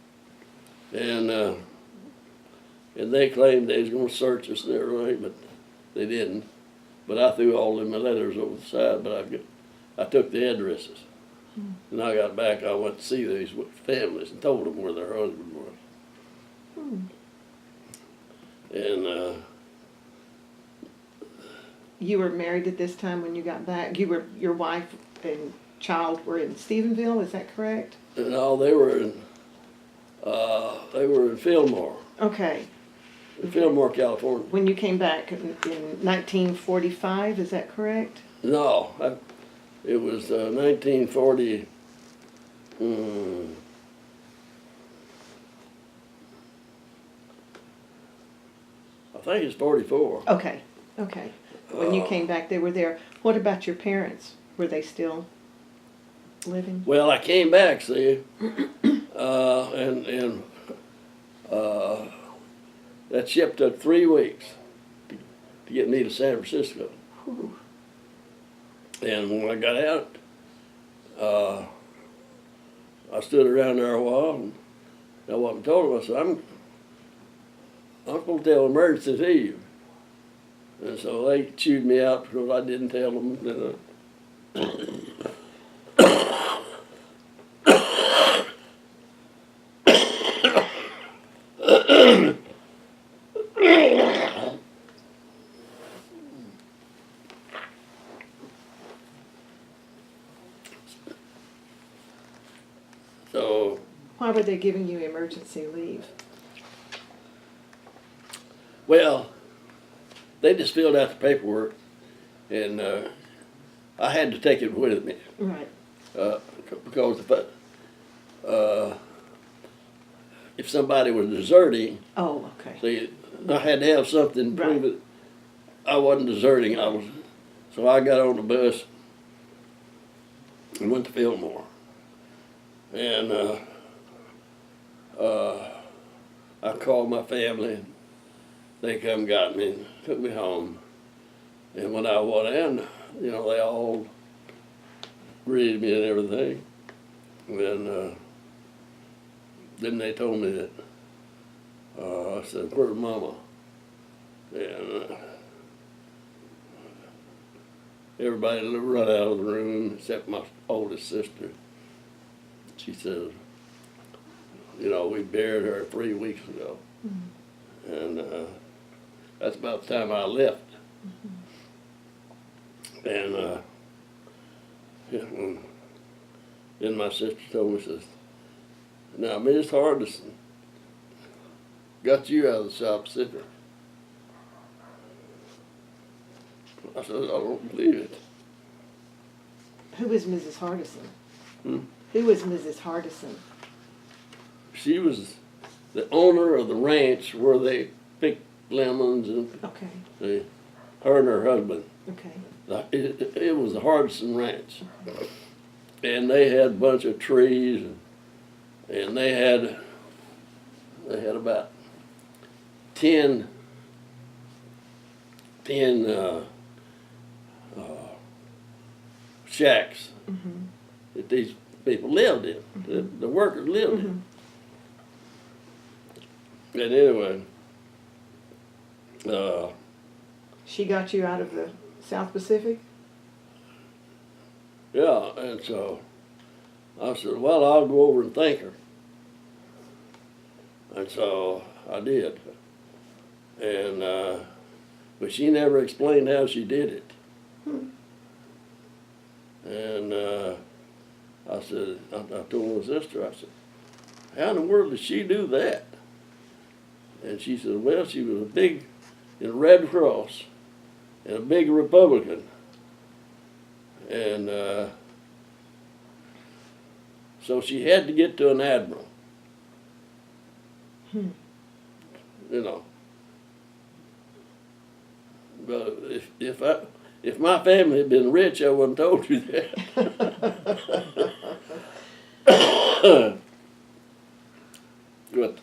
and they claimed they was going to search us and everything, but they didn't. But I threw all of my letters over the side, but I took the addresses. And I got back, I went to see these families and told them where their husband was. And you were married at this time when you got back? Your wife and child were in Stephenville, is that correct? No, they were in Fillmore. Okay. In Fillmore, California. When you came back in 1945, is that correct? No, it was 1940. I think it's 44. Okay. When you came back, they were there. What about your parents? Were they still living? Well, I came back, see, and that ship took 3 weeks to get me to San Francisco. Whew. And when I got out, I stood around there a while, and I wasn't told them. I said, I'm supposed to tell emergency to you. And so they chewed me out because I didn't tell them that. So, Why were they giving you emergency leave? well, they just filled out the paperwork, and I had to take it with me Right. because if somebody was deserting, Oh, okay. see, I had to have something to prove Right. it. I wasn't deserting. So I got on the bus and went to Fillmore, and I called my family. And they come and got me and took me home. And when I went in, they all greeted me and everything. And then they told me that, I said, "Where's Mama?" And everybody run out of the room except my oldest sister. She says, we buried her 3 weeks ago. Mm-hmm. And that's about the time I left. Mm-hmm. And then my sister told me, says, "Now, Miss Hardison got you out of the South Pacific." I said, "I don't believe it." Who was Mrs. Hardison? Hmm? Who was Mrs. Hardison? She was the owner of the ranch where they picked lemons and Okay. her and her husband. Okay. It was the Hardison Ranch, and they had a bunch of trees, and they had about 10 shacks Mm-hmm. that these people lived in. Mm-hmm. The workers lived in. And anyway, She got you out of the South Pacific? yeah, and so I said, "Well, I'll go over and thank her." And so I did. And but she never explained how she did it. And I said, I told my sister, I said, "How in the world did she do that?" And she said, "Well, she was a big in the Red Cross and a big Republican. And so she had to get to an admiral. But if my family had been rich, I wouldn't have told you that." But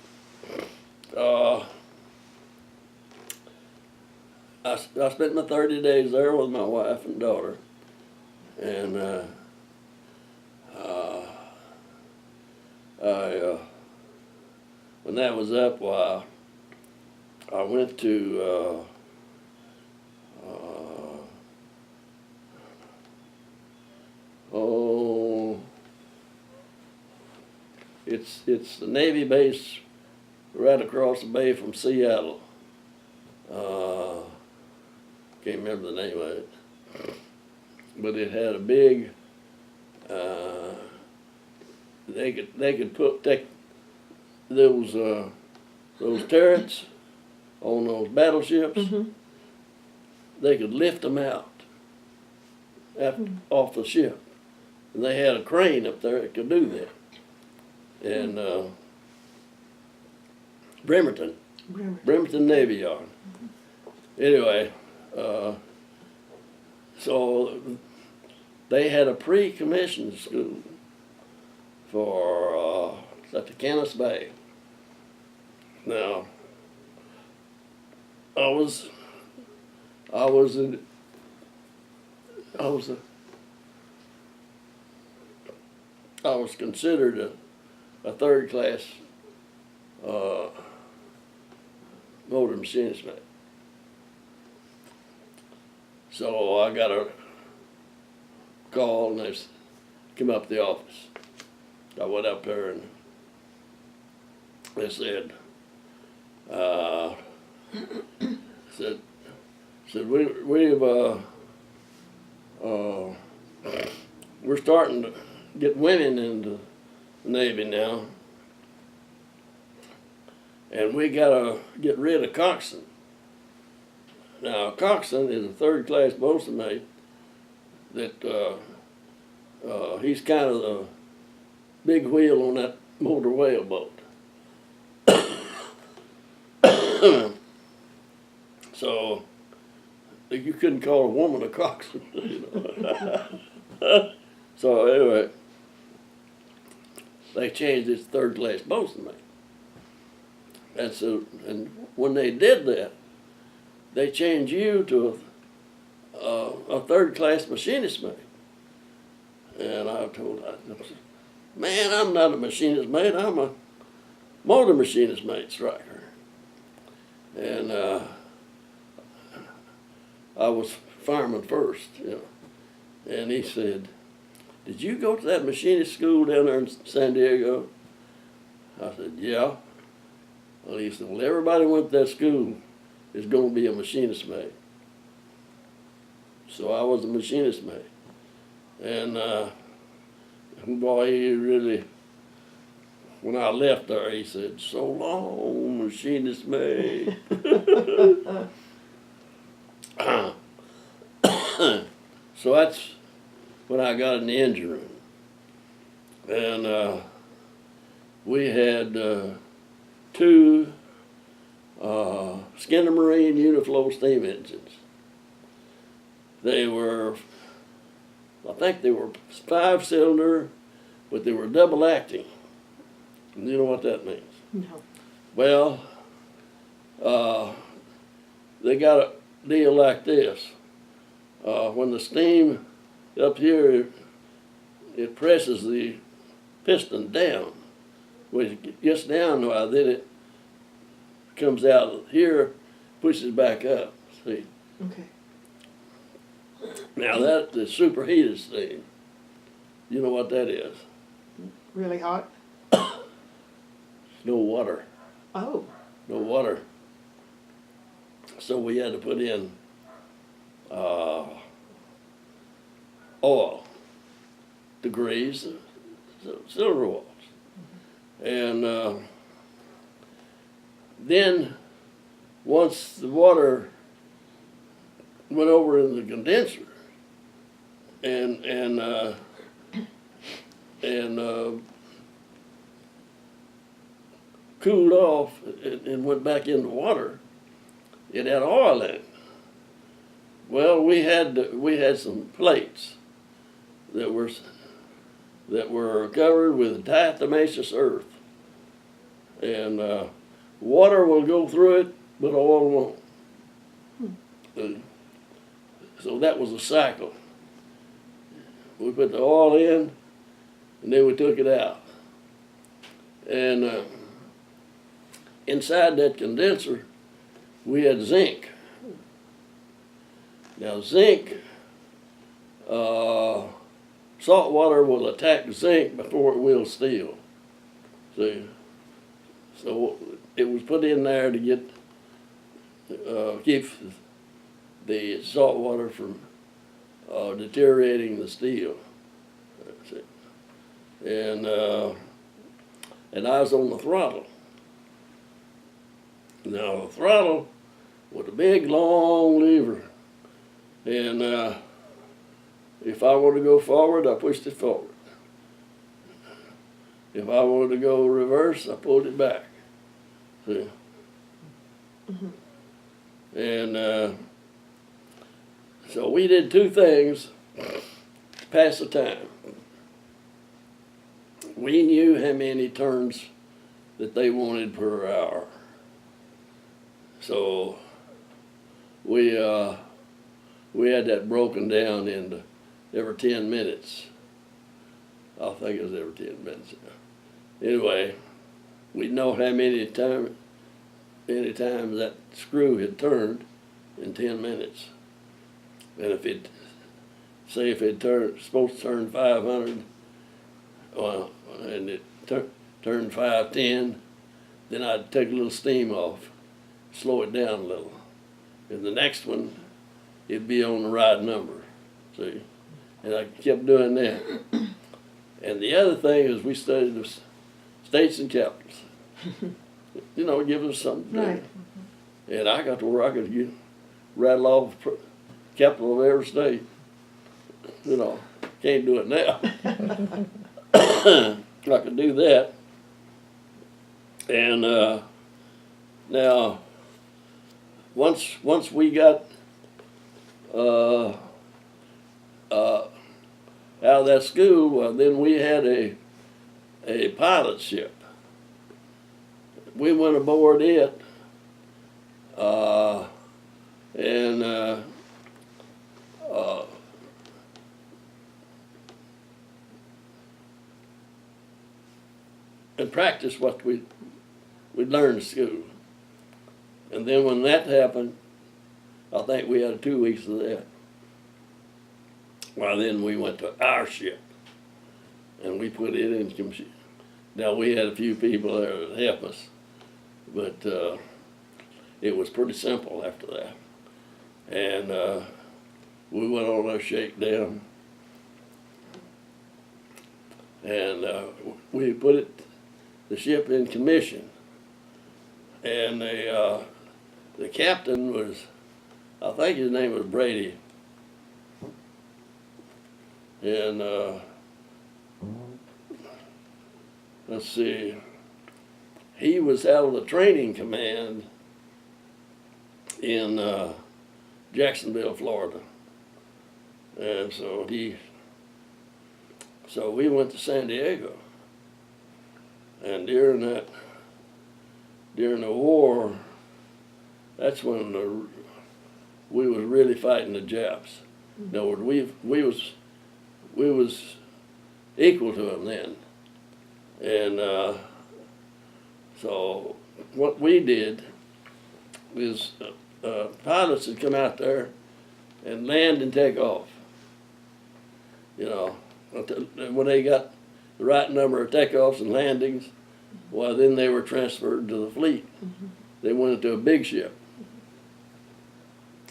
I spent my 30 days there with my wife and daughter, and when that was up, well, I went to it's the Navy base right across the bay from Seattle. Can't remember the name of it, but it had a big. They could take those turrets on those battleships. Mm-hmm. They could lift them out off the ship, and they had a crane up there that could do that. And Bremerton Navy Yard. Anyway, so they had a pre-commissioned school for at the Canis Bay. Now, I was considered a third class motor machinist mate. So I got a call and they came up to the office. I went up there and they said, we're starting to get women into the Navy now, and we gotta get rid of coxswain. Now, a coxswain is a third-class boatswain mate that he's kind of the big wheel on that motor whaleboat. So you couldn't call a woman a coxswain, you know. So anyway, they changed it to third-class boatswain mate. And so, and when they did that, they changed you to a third-class machinist mate. And I told her, man, I'm not a machinist mate, I'm a motor machinist mate, striker. And I was fireman first, you know. And he said, did you go to that machinist school down there in San Diego? I said, yeah. Well, he said, well, everybody went to that school is going to be a machinist mate. So I was a machinist mate. And boy, he really, when I left there, he said, so long, machinist mate. So that's when I got in the engine room. And we had two Skinner Marine Uniflow steam engines. They were, I think they were 5-cylinder, but they were double acting. And you know what that means? No. Well, they got a deal like this. When the steam up here, it presses the piston down. When it gets down, then it comes out here, pushes back up. See? Okay. Now that the superheated steam, you know what that is? Really hot? No water. Oh. No water. So we had to put in oil to grease the cylinder walls. And then once the water went over in the condenser and cooled off and went back into water, it had oil in it. Well, we had some plates that were covered with diatomaceous earth, and water will go through it, but oil won't. So that was a cycle. We put the oil in, and then we took it out. And inside that condenser, we had zinc. Now zinc, salt water will attack zinc before it will steel. See? So it was put in there to get keep the salt water from deteriorating the steel. See? And I was on the throttle. Now the throttle was a big long lever, and if I wanted to go forward, I pushed it forward. If I wanted to go reverse, I pulled it back. See? Mm-hmm. And so we did two things to pass the time. We knew how many turns that they wanted per hour. So we had that broken down into every 10 minutes. I think it was every 10 minutes. Anyway, we know how many times that screw had turned in 10 minutes. And if it, say if it supposed to turn 500, and it turned 510, then I'd take a little steam off, slow it down a little. And the next one, it'd be on the right number, see? And I kept doing that. And the other thing is we studied the states and capitals. You know, it gives us something to do. Right. And I got to where I could rattle off the capital of every state. You know, can't do it now. I could do that. And now, once we got out of that school, well, then we had a pilot ship. We went aboard it, and practiced what we'd learned in school. And then when that happened, I think we had 2 weeks of that. Well, then we went to our ship, and we put it in commission. Now, we had a few people there to help us, but it was pretty simple after that. And we went on our shakedown, and we put the ship in commission. And the captain was, I think his name was Brady. And let's see, he was out of the training command in Jacksonville, Florida. And so we went to San Diego. And during the war, that's when we was really fighting the Japs. In other words, we was equal to them then. And so what we did is pilots would come out there and land and take off. You know, when they got the right number of takeoffs and landings, well, then they were transferred to the fleet. They went into a big ship.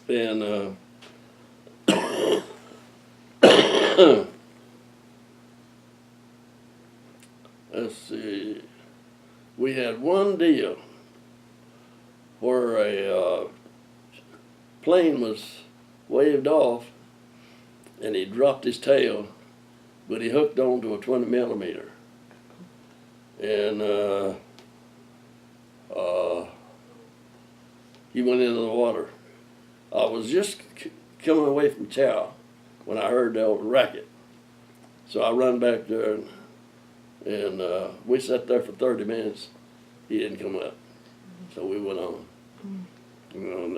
And let's see, we had one deal where a plane was waved off and he dropped his tail, but he hooked onto a 20 millimeter. And he went into the water. I was just coming away from chow when I heard the old racket. So I run back there and we sat there for 30 minutes. He didn't come up. So we went on. And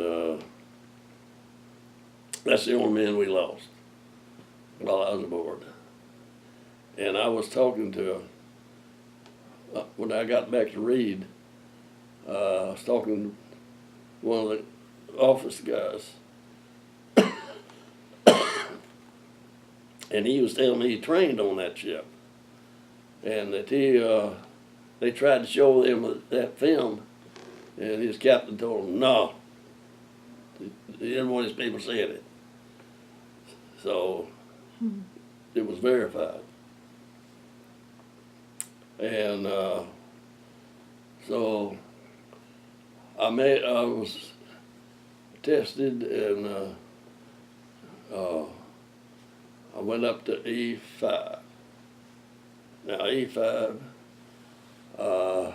that's the only man we lost while I was aboard. And I was talking to, when I got back to Reed, I was talking to one of the office guys. And he was telling me he trained on that ship. And that they tried to show him that film, and his captain told him, no. He didn't want his people seeing it. So it was verified. And so I was tested, and I went up to E5. Now E5, I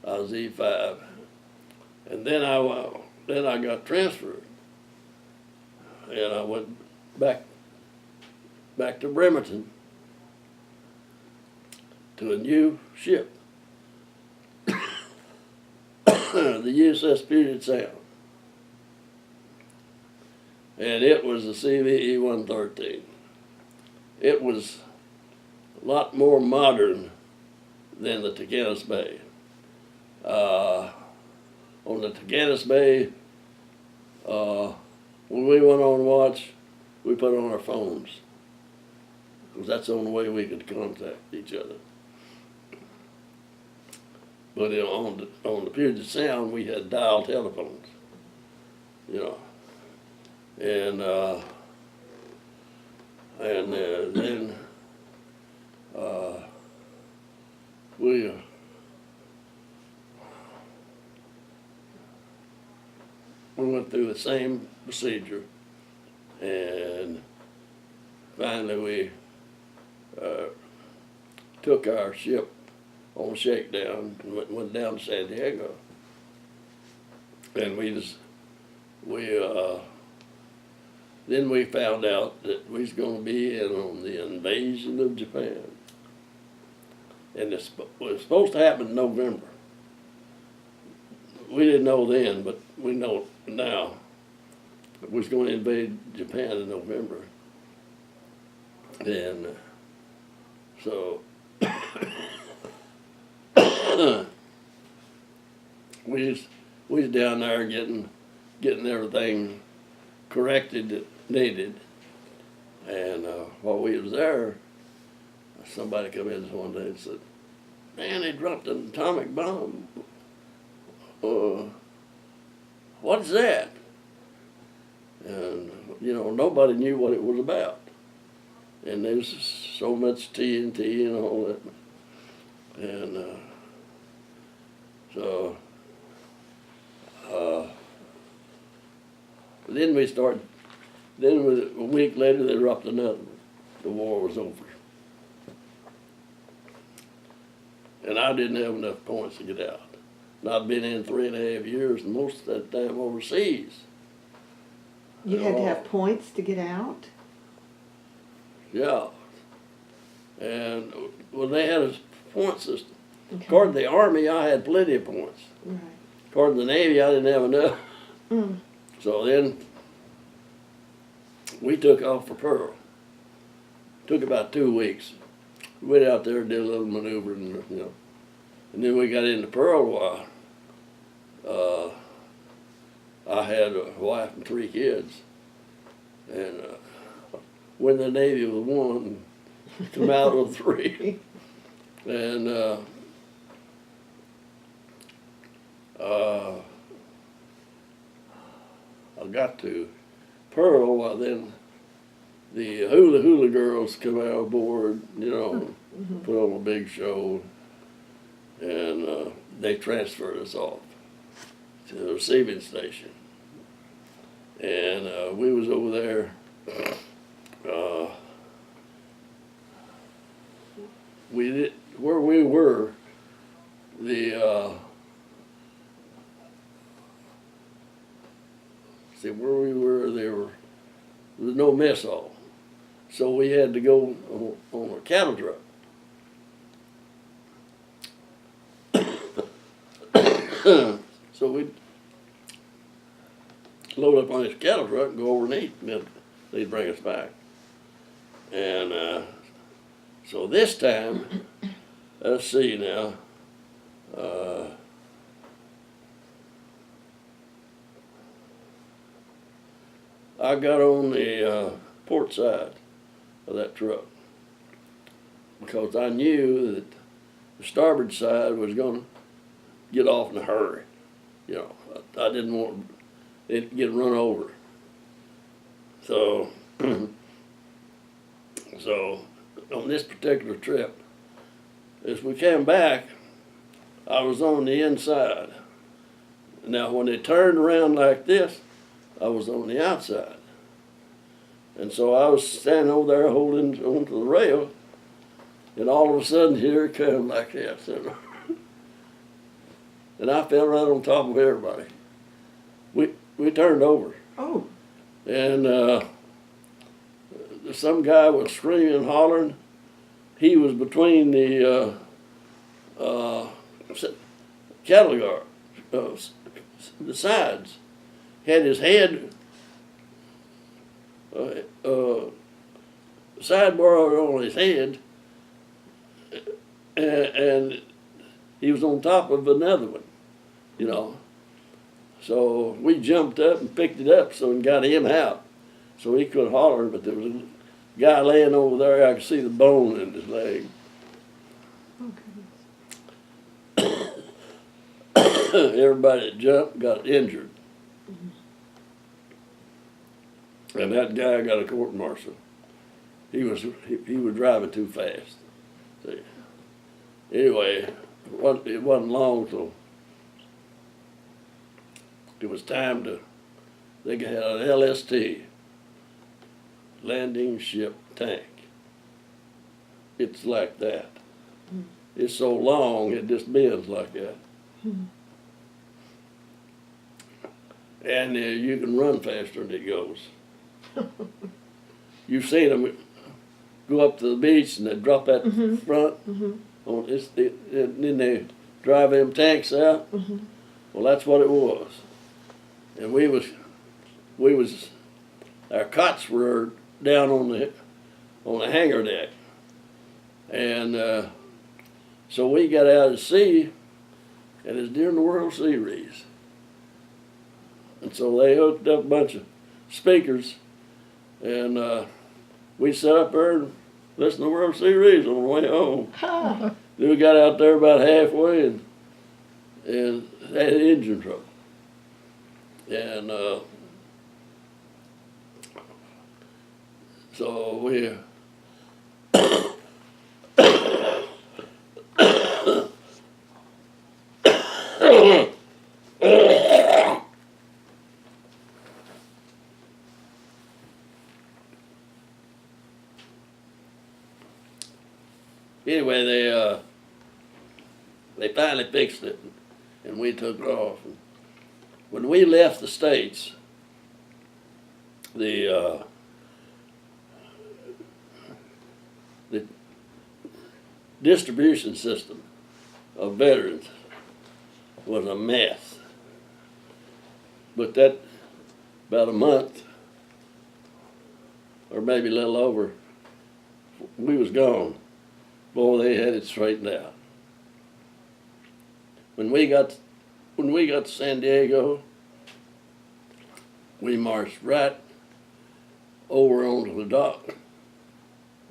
was E5, and then I got transferred, and I went back to Bremerton to a new ship, the USS Puget Sound. And it was a CVE 113. It was a lot more modern than the Tagenis Bay. On the Tagenis Bay, when we went on watch, we put on our phones, because that's the only way we could contact each other. But on the Puget Sound, we had dial telephones, you know, and then we went through the same procedure, and finally we took our ship on shakedown and went down to San Diego, and then we found out that we was going to be in on the invasion of Japan, and it was supposed to happen in November. We didn't know then, but we know now that we was going to invade Japan in November, and so we was down there getting everything corrected that needed, and while we was there, somebody come in one day and said, "Man, they dropped an atomic bomb. What's that?" And you know, nobody knew what it was about, and there's so much TNT and all that, and so then we started. Then a week later, they dropped another one. The war was over, and I didn't have enough points to get out. And I'd been in 3.5 years, and most of that time overseas. You had to have points to get out? Yeah. And well, they had a point system. Okay. According to the Army, I had plenty of points. Right. According to the Navy, I didn't have enough. Mm. So then we took off for Pearl. Took about 2 weeks. We went out there and did a little maneuvering, you know. And then we got into Pearl a while. I had a wife and 3 kids. And when the Navy was 1, come out with 3. And I got to Pearl, then the hula girls come out aboard, you know, put on a big show, and they transferred us off to the receiving station. And we was over there. Where we were, there was no mess hall, so we had to go on a cattle truck. So we'd load up on this cattle truck and go over and eat, and then they'd bring us back. And so this time, let's see now, I got on the port side of that truck because I knew that the starboard side was going to get off in a hurry. You know, I didn't want it to get run over. So, so on this particular trip, as we came back, I was on the inside. Now, when they turned around like this, I was on the outside. And so I was standing over there holding onto the rail, and all of a sudden, here it came like this. And I fell right on top of everybody. We turned over. Oh. And some guy was screaming and hollering. He was between the cattle guard, the sides. Had his head sidebar on his head, and he was on top of another one, you know. So we jumped up and picked it up so and got him out. So he could holler, but there was a guy laying over there. I could see the bone in his leg. Everybody that jumped got injured. And that guy got a court martial. He was driving too fast. See. Anyway, it wasn't long till it was time to. They had an LST, landing ship tank. It's like that. It's so long it just bends like that. And you can run faster than it goes. You've seen them go up to the beach and they drop at the front. On and then they drive them tanks out. Well, that's what it was. And we was our cots were down on the hangar deck, and so we got out at sea, and it's during the World Series, and so they hooked up a bunch of speakers, and we sat up there and listened to the World Series on the way home. Then we got out there about halfway and had engine trouble. And so we anyway, they finally fixed it, and we took it off. When we left the States, the distribution system of veterans was a mess. But that, about a month, or maybe a little over, we was gone. Boy, they had it straightened out. When we got to San Diego, we marched right over onto the dock,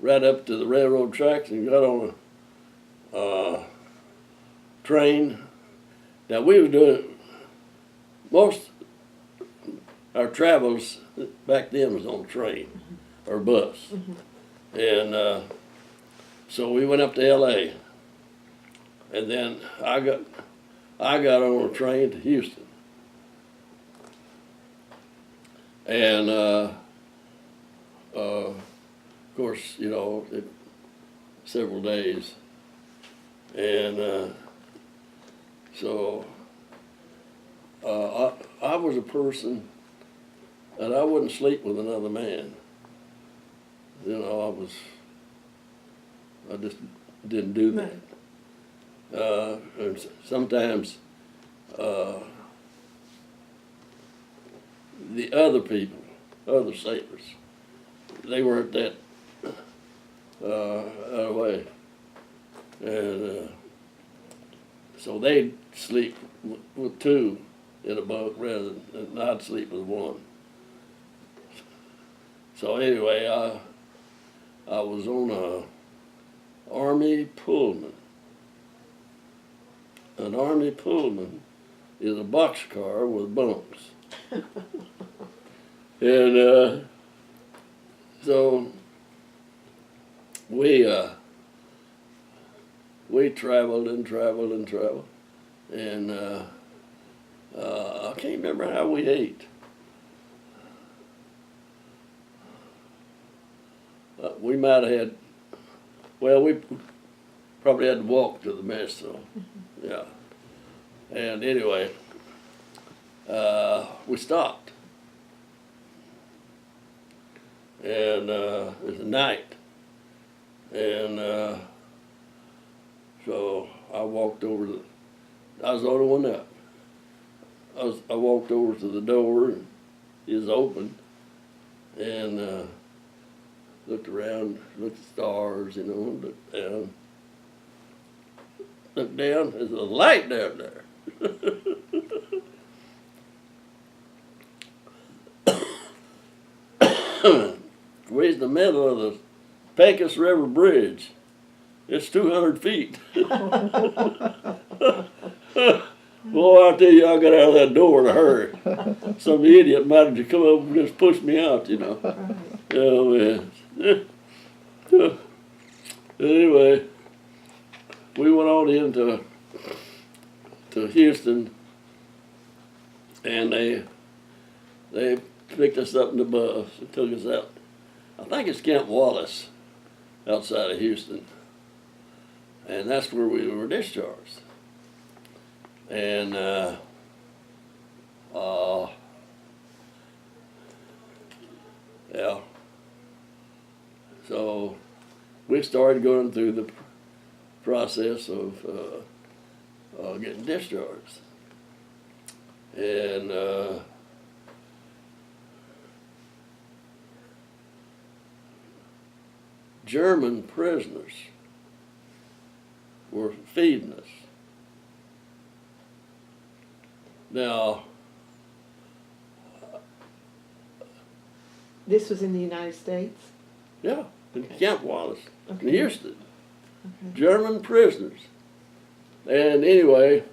right up to the railroad tracks, and got on a train. Now we were doing most our travels back then was on train or bus, and so we went up to L.A. and then I got on a train to Houston, and of course, you know, several days, and so I was a person that I wouldn't sleep with another man. You know, I just didn't do that. And sometimes the other people, other sailors, they weren't that way, and so they'd sleep with two in a boat rather than I'd sleep with one. So anyway, I was on a Army Pullman. An Army Pullman is a boxcar with bunks. And so we traveled and traveled and traveled, and I can't remember how we ate. We might have had, well, we probably had to walk to the mess, so yeah. And anyway, we stopped, and it was night, and so I walked over I was the only one up. I walked over to the door, and it was open, and looked around, looked at the stars, you know, looked down. Looked down, there's a light down there. we're in the middle of the Pecos River Bridge. It's 200 feet. Boy, I tell you, I got out of that door in a hurry. Some idiot might have come up and just pushed me out, you know. Oh, man. Anyway, we went on into Houston, and they picked us up in the bus and took us out. I think it's Camp Wallace outside of Houston. And that's where we were discharged. And yeah. So we started going through the process of getting discharged. And German prisoners were feeding us. Now, This was in the United States? yeah, in Okay. Camp Wallace, Okay. in Houston. Okay. German prisoners. And anyway,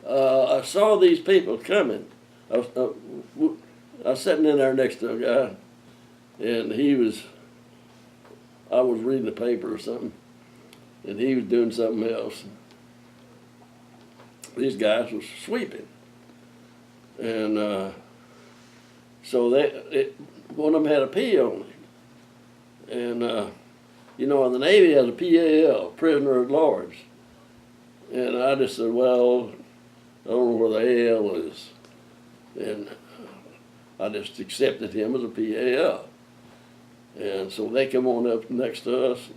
I saw these people coming. I was sitting in there next to a guy, and I was reading the paper or something, and he was doing something else. These guys was sweeping. And so one of them had a P on him. And, you know, the Navy has a PAL, prisoner at large. And I just said, well, I don't know where the AL is. And I just accepted him as a PAL. And so they come on up next to us.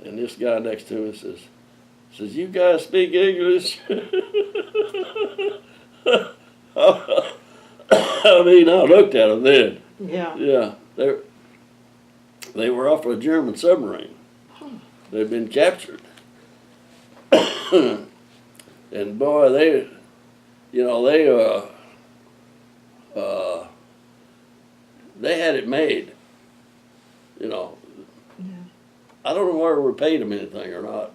And this guy next to me says, you guys speak English? I mean, I looked at them then. Yeah. Yeah, they were off a German submarine. They'd been captured. And boy, they had it made. You know, Yeah. I don't know whether we paid them anything or not.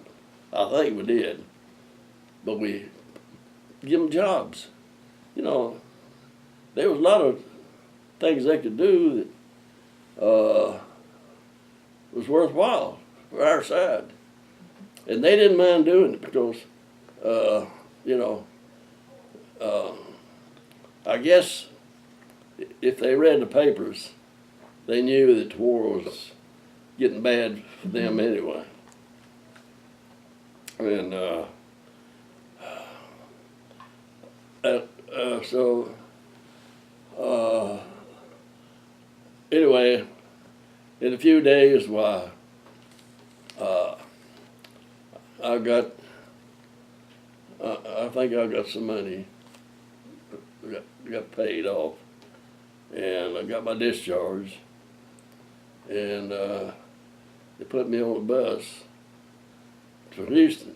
I think we did. But we give them jobs. You know, there was a lot of things they could do that was worthwhile for our side. And they didn't mind doing it because, you know, I guess if they read the papers, they knew that the war was getting bad for them anyway. And so anyway, in a few days, I think I got some money, got paid off, and I got my discharge, and they put me on a bus to Houston,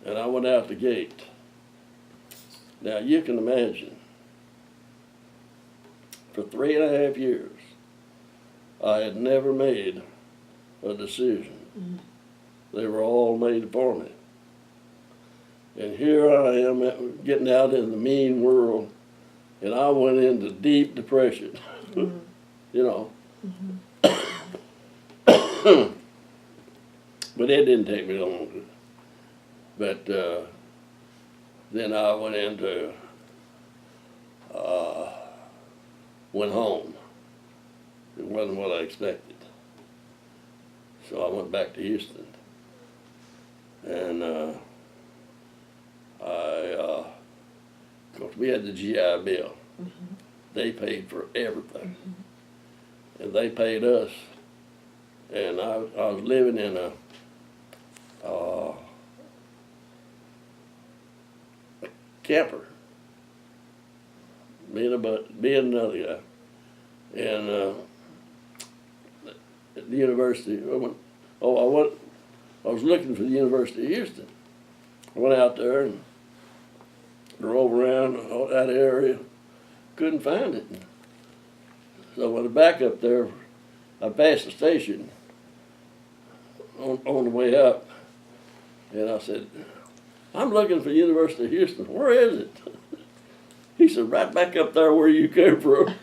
and I went out the gate. Now you can imagine, for 3.5 years, I had never made a decision. They were all made for me. And here I am getting out in the mean world, and I went into deep depression, you know. But it didn't take me long. But then I went home. It wasn't what I expected. So I went back to Houston. And of course, we had the GI Bill. They paid for everything. And they paid us. And I was living in a camper. Me and another guy. And at the university, I was looking for the University of Houston. I went out there and drove around all that area, couldn't find it. So when I back up there, I passed the station on the way up, and I said, "I'm looking for University of Houston. Where is it?" He said, "Right back up there where you came from."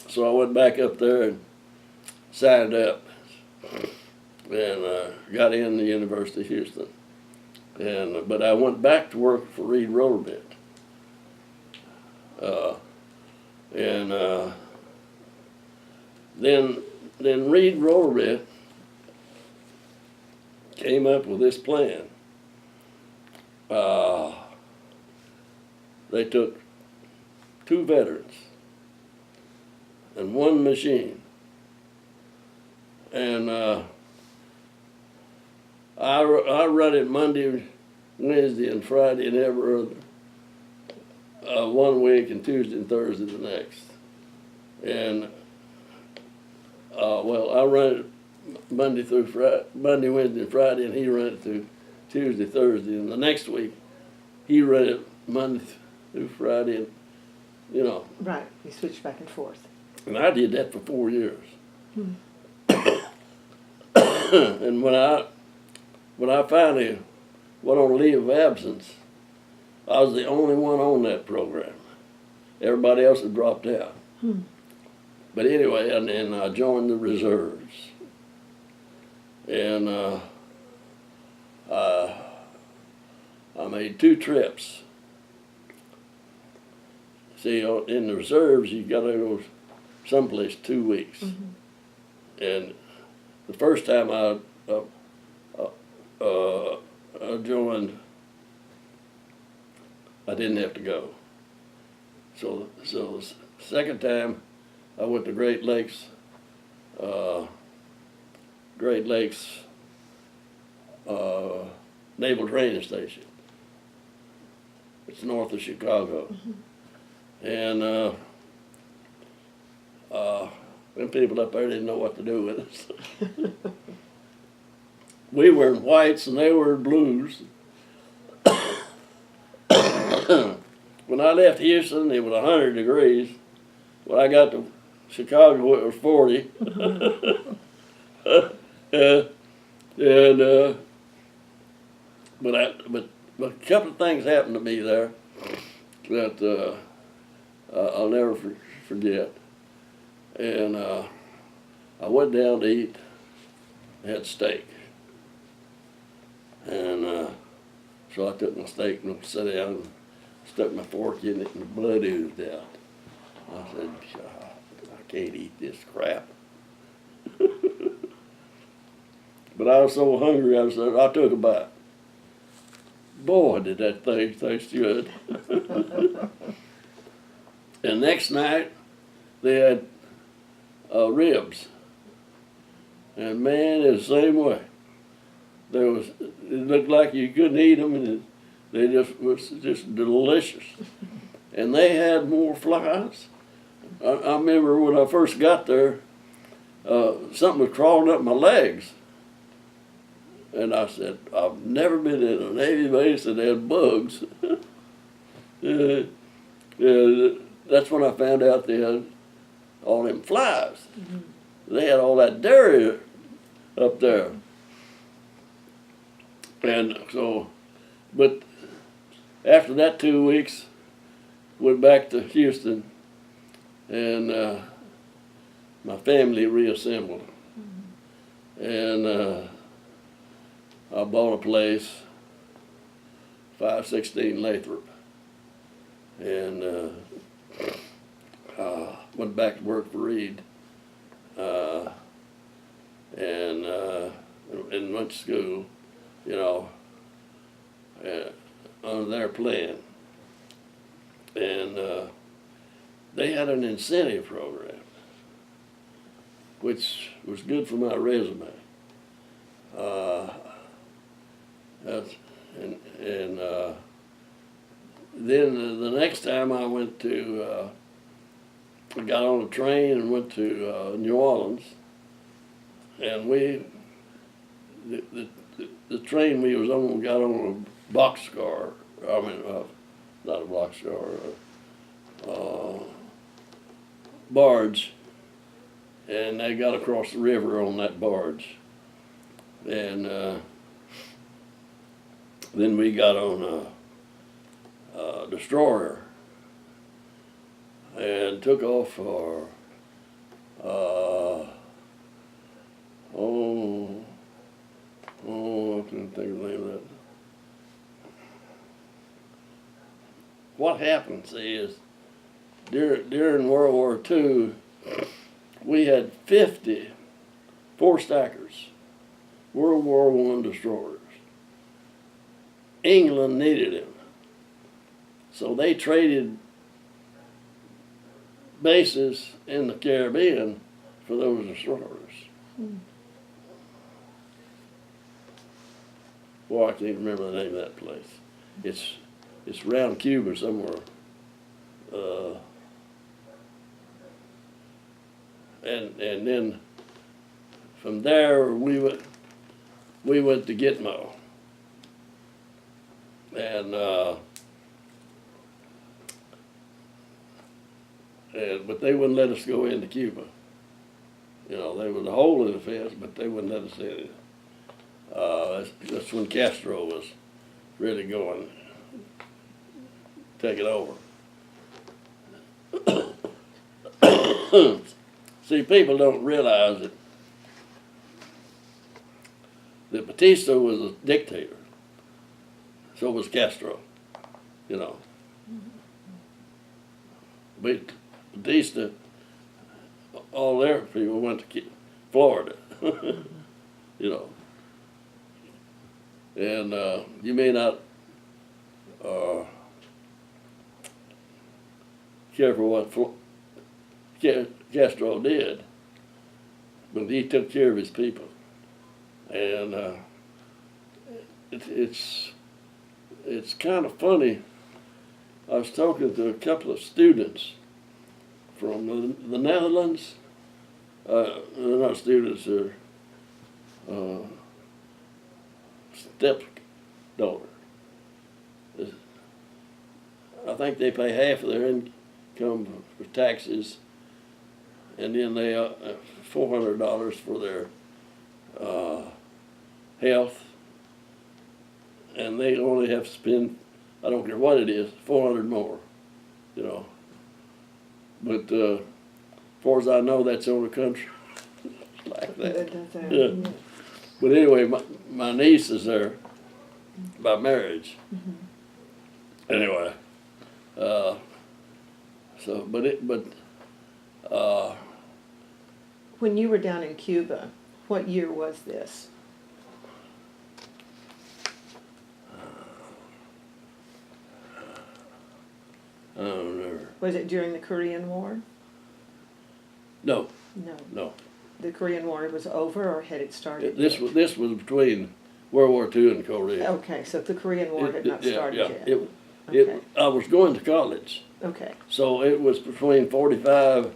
So I went back up there and signed up, and got in the University of Houston. But I went back to work for Reed Roller and then Reed Roller came up with this plan. They took 2 veterans and 1 machine, and I run it Monday, Wednesday, and Friday, and every other, 1 week, and Tuesday and Thursday the next. And I run it Monday, Wednesday, and Friday, and he ran it through Tuesday, Thursday, and the next week he ran it Monday through Friday, and Right, you switch back and forth. And I did that for 4 years. And when I finally went on leave of absence, I was the only one on that program. Everybody else had dropped out. But anyway, and then I joined the reserves. And I made 2 trips. See, in the reserves, you got to go someplace 2 weeks. And the first time I joined, I didn't have to go. So the second time, I went to Great Lakes Naval Training Station. It's north of Chicago. And them people up there didn't know what to do with us. We were in whites and they were in blues. When I left Houston, it was 100 degrees. When I got to Chicago, it was 40. But a couple of things happened to me there that I'll never forget. And I went down to eat, had steak. And so I took my steak and sat down and stuck my fork in it and the blood oozed out. I said, I can't eat this crap. But I was so hungry, I took a bite. Boy, did that thing taste good. And next night, they had ribs. And man, it was the same way. It looked like you couldn't eat them, and they was just delicious. And they had more flies. I remember when I first got there, something was crawling up my legs. And I said, I've never been in a Navy base that had bugs. That's when I found out they had all them flies. They had all that dairy up there. And so, but after that 2 weeks, went back to Houston, and my family reassembled. And I bought a place, 516 Lathrop, and went back to work for Reed, and went to school, on their plan. And they had an incentive program, which was good for my resume. Then the next time I went to, I got on a train and went to New Orleans, and the train we was on got on a boxcar. I mean, not a boxcar, barge, and they got across the river on that barge. And then we got on a destroyer and took off for I couldn't think of the name of that. What happens is during World War II, we had 50 four-stackers, World War I destroyers. England needed them, so they traded bases in the Caribbean for those destroyers. Well, I can't remember the name of that place. It's around Cuba somewhere. And then from there we went to Gitmo. But they wouldn't let us go into Cuba. You know, they was a hole in the fence, but they wouldn't let us in. That's when Castro was really going, taking over. See, people don't realize that Batista was a dictator. So was Castro, you know. But Batista, all their people went to Florida, you know. And you may not care for what Castro did, but he took care of his people. And it's kind of funny. I was talking to a couple of students from the Netherlands. They're not students, they're stepdaughter. I think they pay half of their income for taxes, and then they $400 for their health, and they only have to spend, I don't care what it is, 400 more, you know. But as far as I know, that's the only country like that. Yeah. But anyway, my niece is there by marriage. Anyway, When you were down in Cuba, what year was this? I don't remember. Was it during the Korean War? No. No. The Korean War was over, or had it started? This was between World War II and Korea. Okay, so the Korean War had not started yet. Okay. I was going to college. Okay. So it was between 45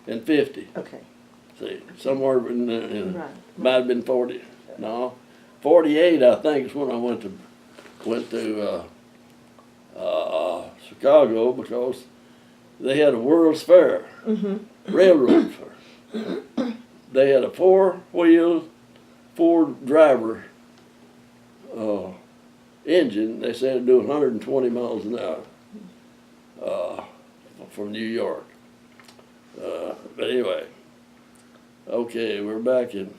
and 50. Okay. See, somewhere in Right. Might have been 40. No, 48. I think is when I went to Chicago, because they had a World's Fair, railroad fair. They had a four-wheel, four-driver engine. They said it'd do 120 miles an hour from New York. But anyway, okay, we're back in.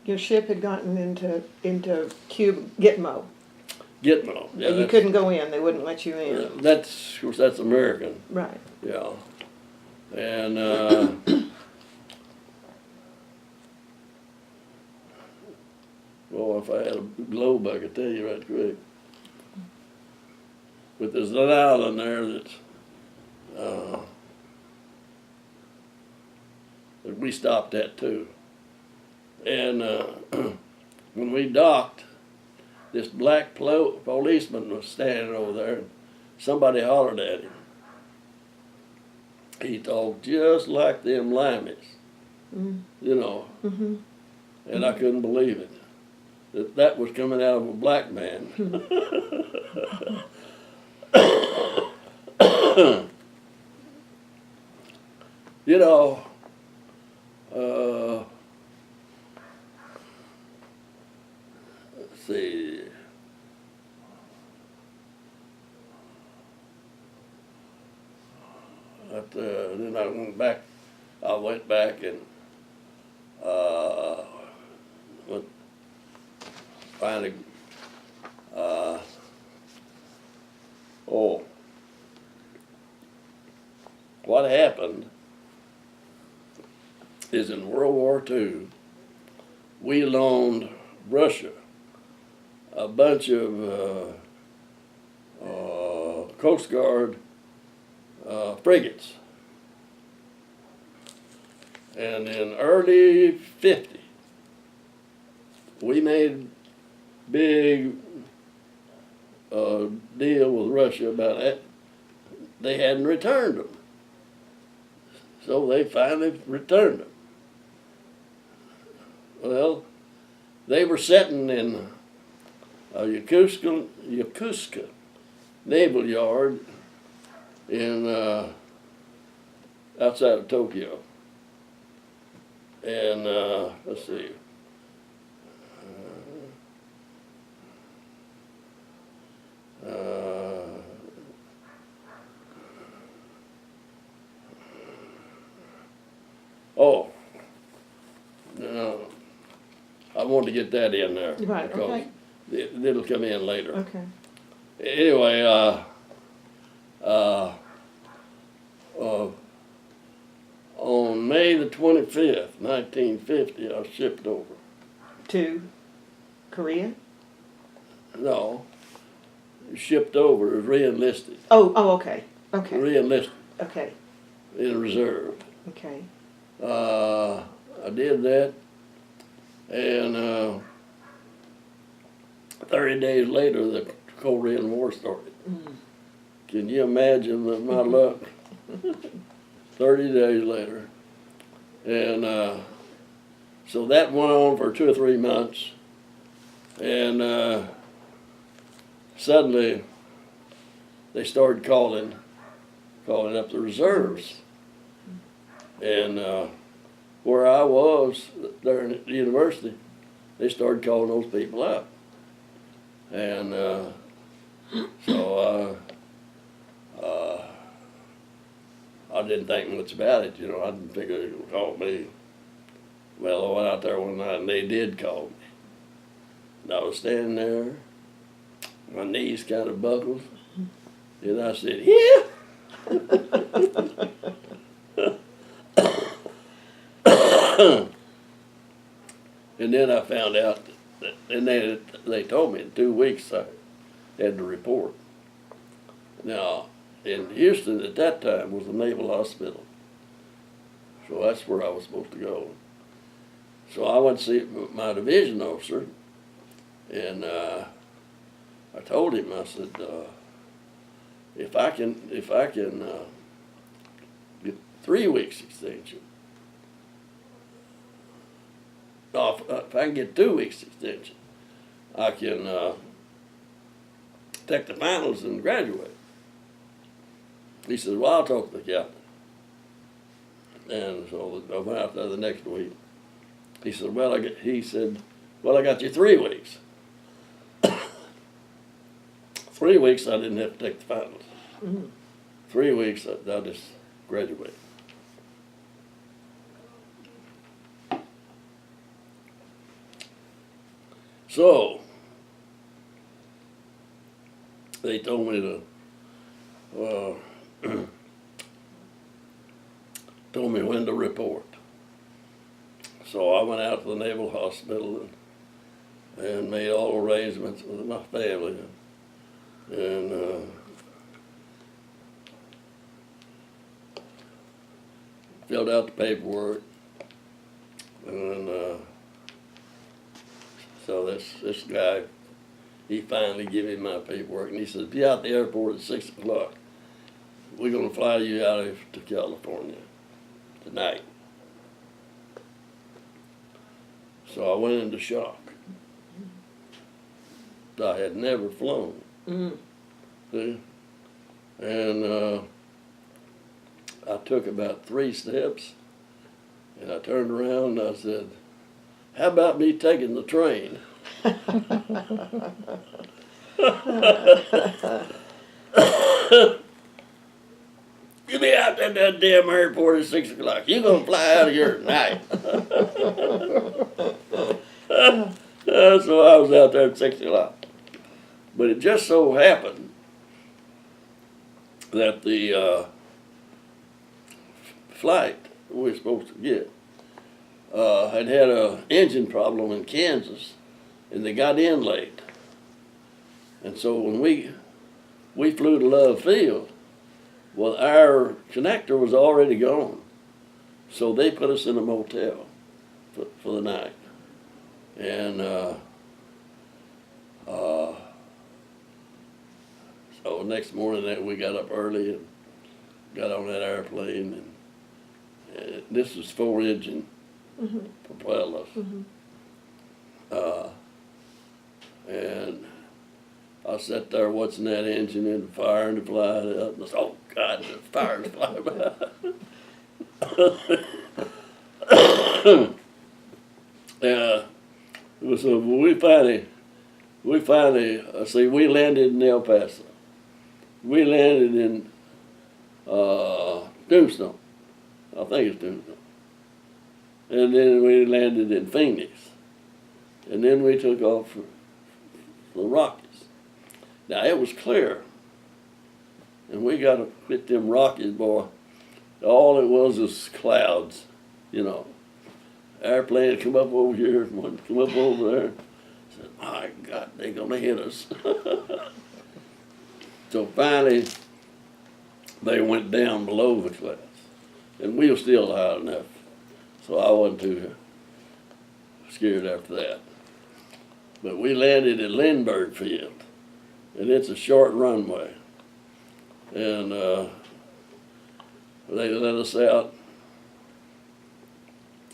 Your ship had gotten into Cuba, Gitmo. Gitmo. Yeah, You couldn't go in. They wouldn't let you in. That's, of course, that's American. Right. Yeah. And well, if I had a globe, I could tell you right quick. But there's an island there that we stopped at too. And when we docked, this black policeman was standing over there, and somebody hollered at him. He talked just like them Lammies, you know, and I couldn't believe it. That was coming out of a black man. You know, let's see. Then I went back. I went back and went, finally. Oh, what happened is in World War II, we loaned Russia a bunch of Coast Guard frigates. And in early 50, we made big deal with Russia about it. They hadn't returned them. So they finally returned them. Well, they were sitting in Yokosuka Naval Yard in outside of Tokyo. And let's see. Oh, no, I wanted to get that in there. Right, because okay. it'll come in later. Okay. Anyway, on May the 25th, 1950, I was shipped over. To Korea? No, shipped over, was re-enlisted. Oh, okay. Okay. Re-enlisted Okay. in reserve. Okay. I did that, and 30 days later, the Korean War started. Mm. Can you imagine my luck? 30 days later. And so that went on for 2 or 3 months. And suddenly they started calling up the reserves. And where I was there at the university, they started calling those people up. And so I didn't think much about it, you know. I didn't figure they would call me. Well, I went out there one night and they did call me. And I was standing there, my knees kind of buckled, and I said, "Yeah." And then I found out that, and they told me in 2 weeks I had to report. Now, in Houston at that time was the Naval Hospital. So that's where I was supposed to go. So I went to see my division officer, and I told him, I said, if I can get 3 weeks extension, if I can get 2 weeks extension, I can take the finals and graduate. He said, "Well, I'll talk to the captain." And so I went out there the next week. He said, "Well, I got you 3 weeks." 3 weeks, I didn't have to take the finals. Mm. 3 weeks, I just graduated. So they told me to. Told me when to report. So I went out to the Naval Hospital and made all arrangements with my family, and filled out the paperwork. And so this guy, he finally gave me my paperwork, and he said, "Be out at the airport at 6 o'clock. We're going to fly you out to California tonight." So I went into shock. I had never flown. Mm. See? And I took about 3 steps, and I turned around and I said, "How about me taking the train?" You be out there that damn airport at 6 o'clock. You gonna fly out of here tonight. So I was out there at 6 o'clock. But it just so happened that the flight we were supposed to get had an engine problem in Kansas, and they got in late. And so when we flew to Love Field, well, our connector was already gone. So they put us in a motel for the night. And so next morning we got up early and got on that airplane. And this was 4-engine propellers. And I sat there watching that engine and the fire and the fly out, and I said, "Oh God, the fire's flying by." So we finally, see, we landed in El Paso. We landed in Tombstone. I think it's Tombstone. And then we landed in Phoenix. And then we took off for the Rockies. Now, it was clear. And we got to quit them Rockies, boy. All it was clouds, you know. Airplane come up over here, one come up over there. I said, "My God, they're gonna hit us." So finally, they went down below the clouds, and we were still high enough, so I wasn't too scared after that. But we landed at Lindbergh Field, and it's a short runway, and they let us out.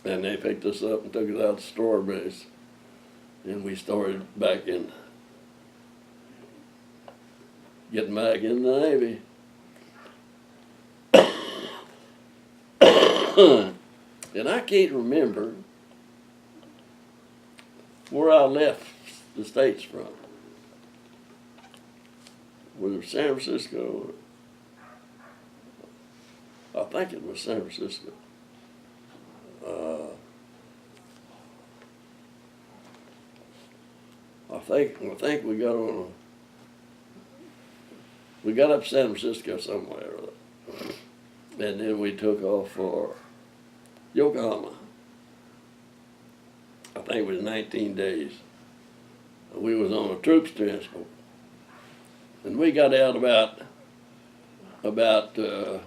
And they picked us up and took us out to Strawberries, and we started back in, getting back in the Navy. And I can't remember where I left the States from. Was it San Francisco? I think it was San Francisco. I think we got on we got up San Francisco somewhere, and then we took off for Yokohama. I think it was 19 days. We was on a troops transport, and we got out about a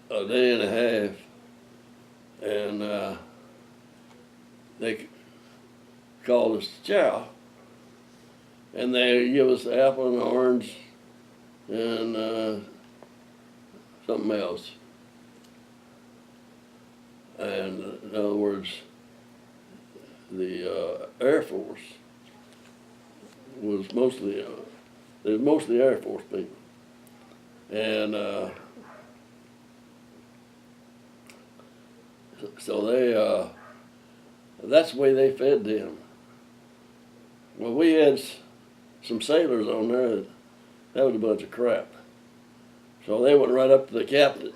day and a half, and they called us chow, and they give us an apple and an orange and something else. And in other words, the Air Force was mostly Air Force people, and so they that's the way they fed them. Well, we had some sailors on there that was a bunch of crap. So they went right up to the captain,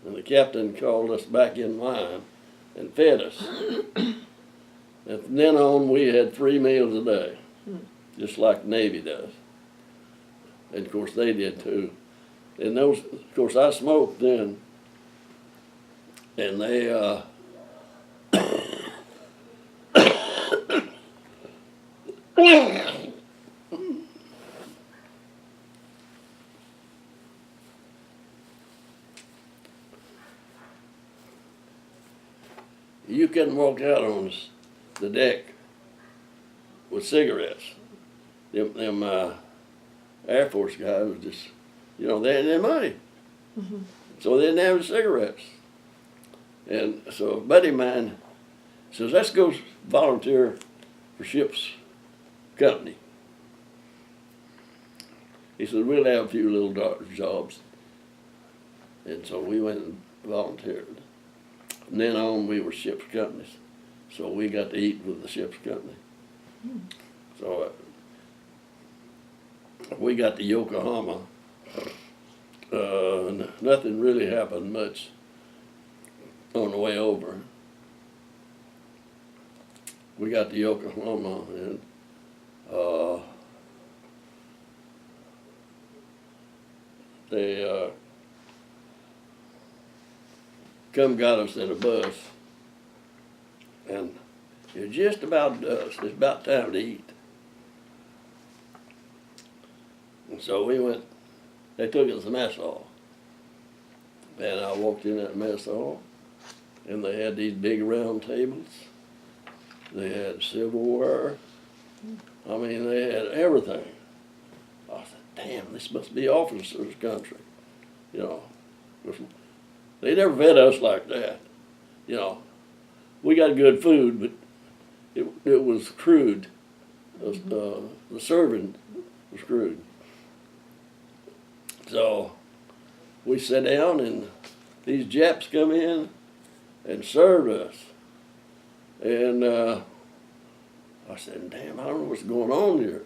and the captain called us back in line and fed us. And from then on, we had 3 meals a day, just like the Navy does. And of course, they did too. And those, of course, I smoked then, and they you couldn't walk out on the deck with cigarettes. Them Air Force guys was just, you know, they had their money. So they didn't have cigarettes. And so a buddy of mine says, "Let's go volunteer for ship's company." He said, "We'll have a few little jobs." And so we went and volunteered. From then on, we were ship's companies. So we got to eat with the ship's company. So we got to Yokohama. Nothing really happened much on the way over. We got to Yokohama and they come got us in a bus, and it was just about dusk. It's about time to eat. And so we went, they took us to mess hall. And I walked in that mess hall, and they had these big round tables. They had silverware. I mean, they had everything. I said, damn, this must be officers' country. You know, they never fed us like that. You know, we got good food, but it was crude. The serving was crude. So we sat down, and these Japs come in and served us. And I said, damn, I don't know what's going on here.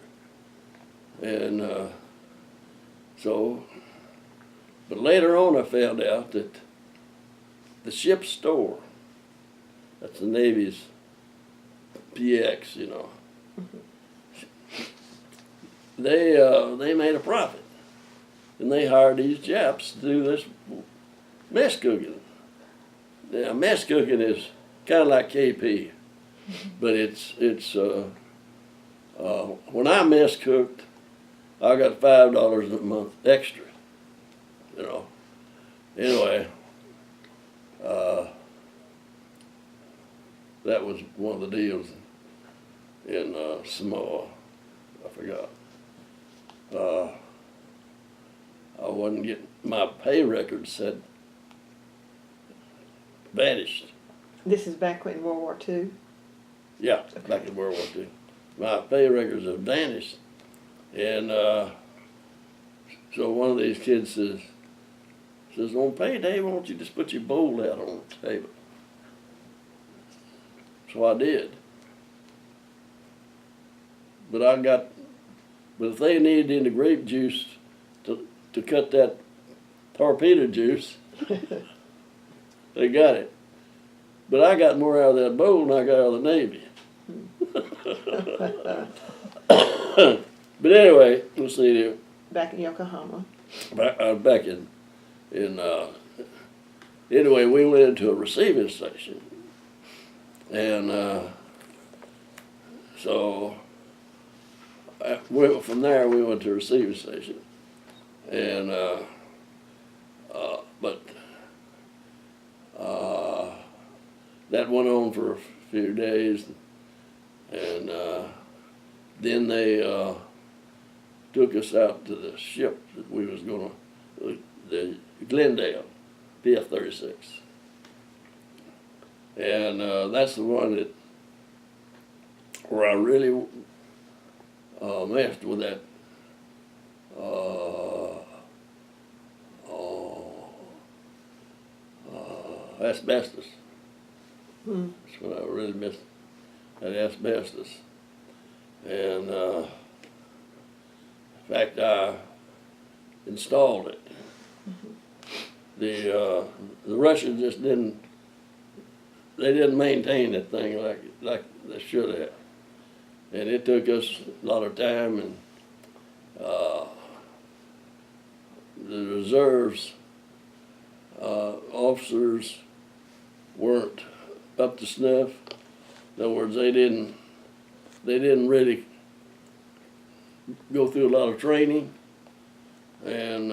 And but later on I found out that the ship's store, that's the Navy's PX, you know, they made a profit. And they hired these Japs to do this mess cooking. Now, mess cooking is kind of like KP, but it's when I mess cooked, I got $5 a month extra, you know. Anyway, that was one of the deals in Samoa. I forgot. I wasn't getting, my pay records had vanished. This is back in World War II? Yeah, Okay. back in World War II. My pay records have vanished. And so one of these kids says, on payday, why don't you just put your bowl out on the table? So I did. But if they needed any grape juice to cut that torpedo juice, they got it. But I got more out of that bowl than I got out of the Navy. But anyway, let's see here. Back in Yokohama. Back in anyway, we went into a receiving station. And so from there we went to a receiving station. And but that went on for a few days, and then they took us out to the ship that we was going to, the Glendale, PF-36. And that's the one where I really messed with that asbestos. That's when I really missed that asbestos. And in fact, I installed it. The Russians just didn't maintain that thing like they should have. And it took us a lot of time, and the reserves officers weren't up to snuff. In other words, they didn't really go through a lot of training. And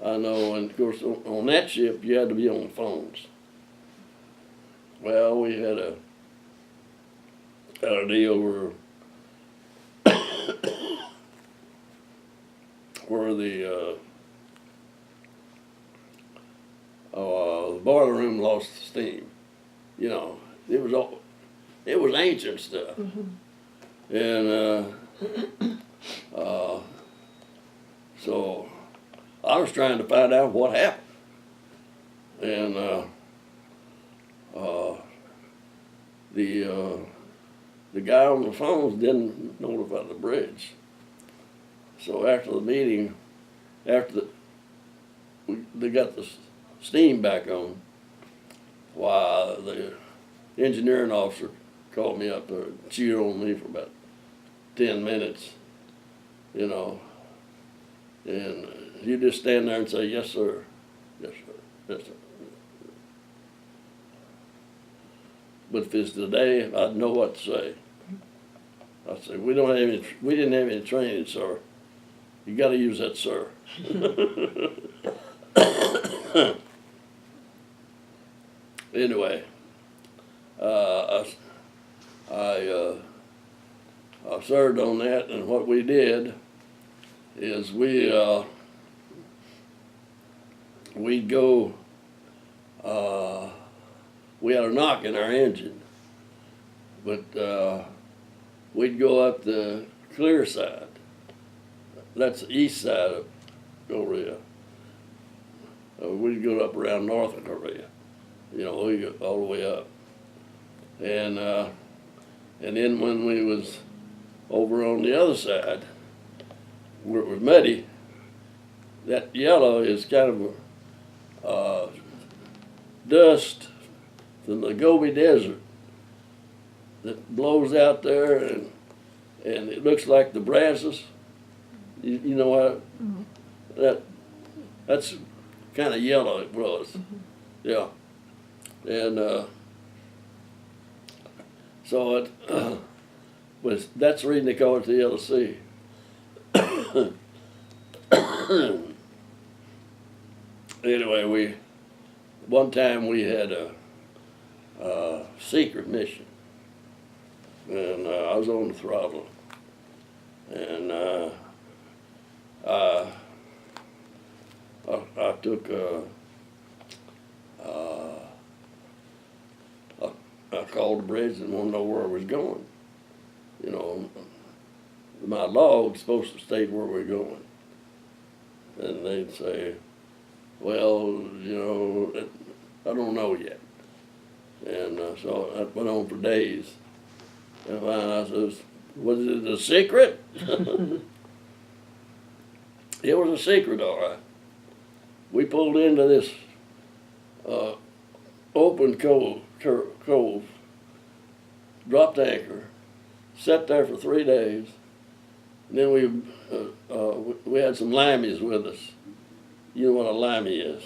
I know, and of course on that ship you had to be on the phones. Well, we had a deal where the boiler room lost steam. You know, it was ancient stuff. And so I was trying to find out what happened. And the guy on the phones didn't notify the bridge. So after the meeting, they got the steam back on, why the engineering officer called me up there and chewed on me for about 10 minutes, you know. And you just stand there and say, yes, sir, yes, sir, yes, sir. But if it's today, I'd know what to say. I'd say, we didn't have any training, sir. You got to use that, sir. Anyway, I served on that, and what we did is we'd go. We had a knock in our engine, but we'd go up the clear side. That's the east side of Korea. We'd go up around northern Korea. You know, we go all the way up. And then when we was over on the other side, where it was muddy, that yellow is kind of dust from the Gobi Desert that blows out there, and it looks like the Brazos. You know what? Mm-hmm. That's kind of yellow it was. Mm-hmm. Yeah. And so it that's the reason they call it the Yellow Sea. Anyway, one time we had a secret mission, and I was on the throttle, and I took I called the bridge and wanted to know where I was going. You know, my log's supposed to state where we're going, and they'd say, well, you know, I don't know yet. And so that went on for days. And finally I says, was it a secret? It was a secret, all right. We pulled into this open cove, dropped anchor, sat there for 3 days, and then we had some limeys with us. You know what a limey is?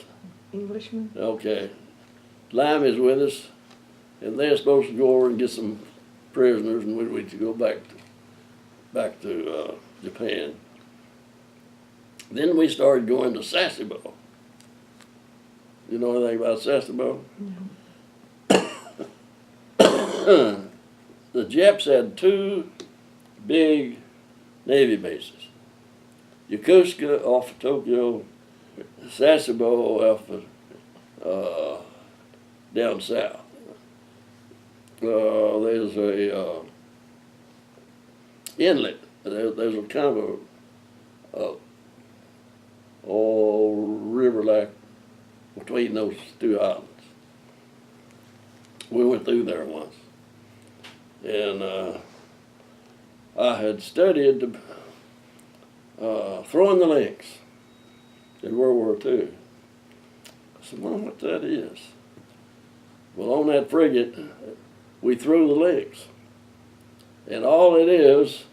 Englishman? Okay. Limeys with us, and they're supposed to go over and get some prisoners, and we'd go back to Japan. Then we started going to Sasebo. You know anything about Sasebo? No. The Japs had 2 big Navy bases. Yokosuka off of Tokyo, Sasebo off of down south. There's a inlet. There's a kind of a river like between those 2 islands. We went through there once, and I had studied throwing the links in World War II. I said, wonder what that is. Well, on that frigate, we threw the links, and all it is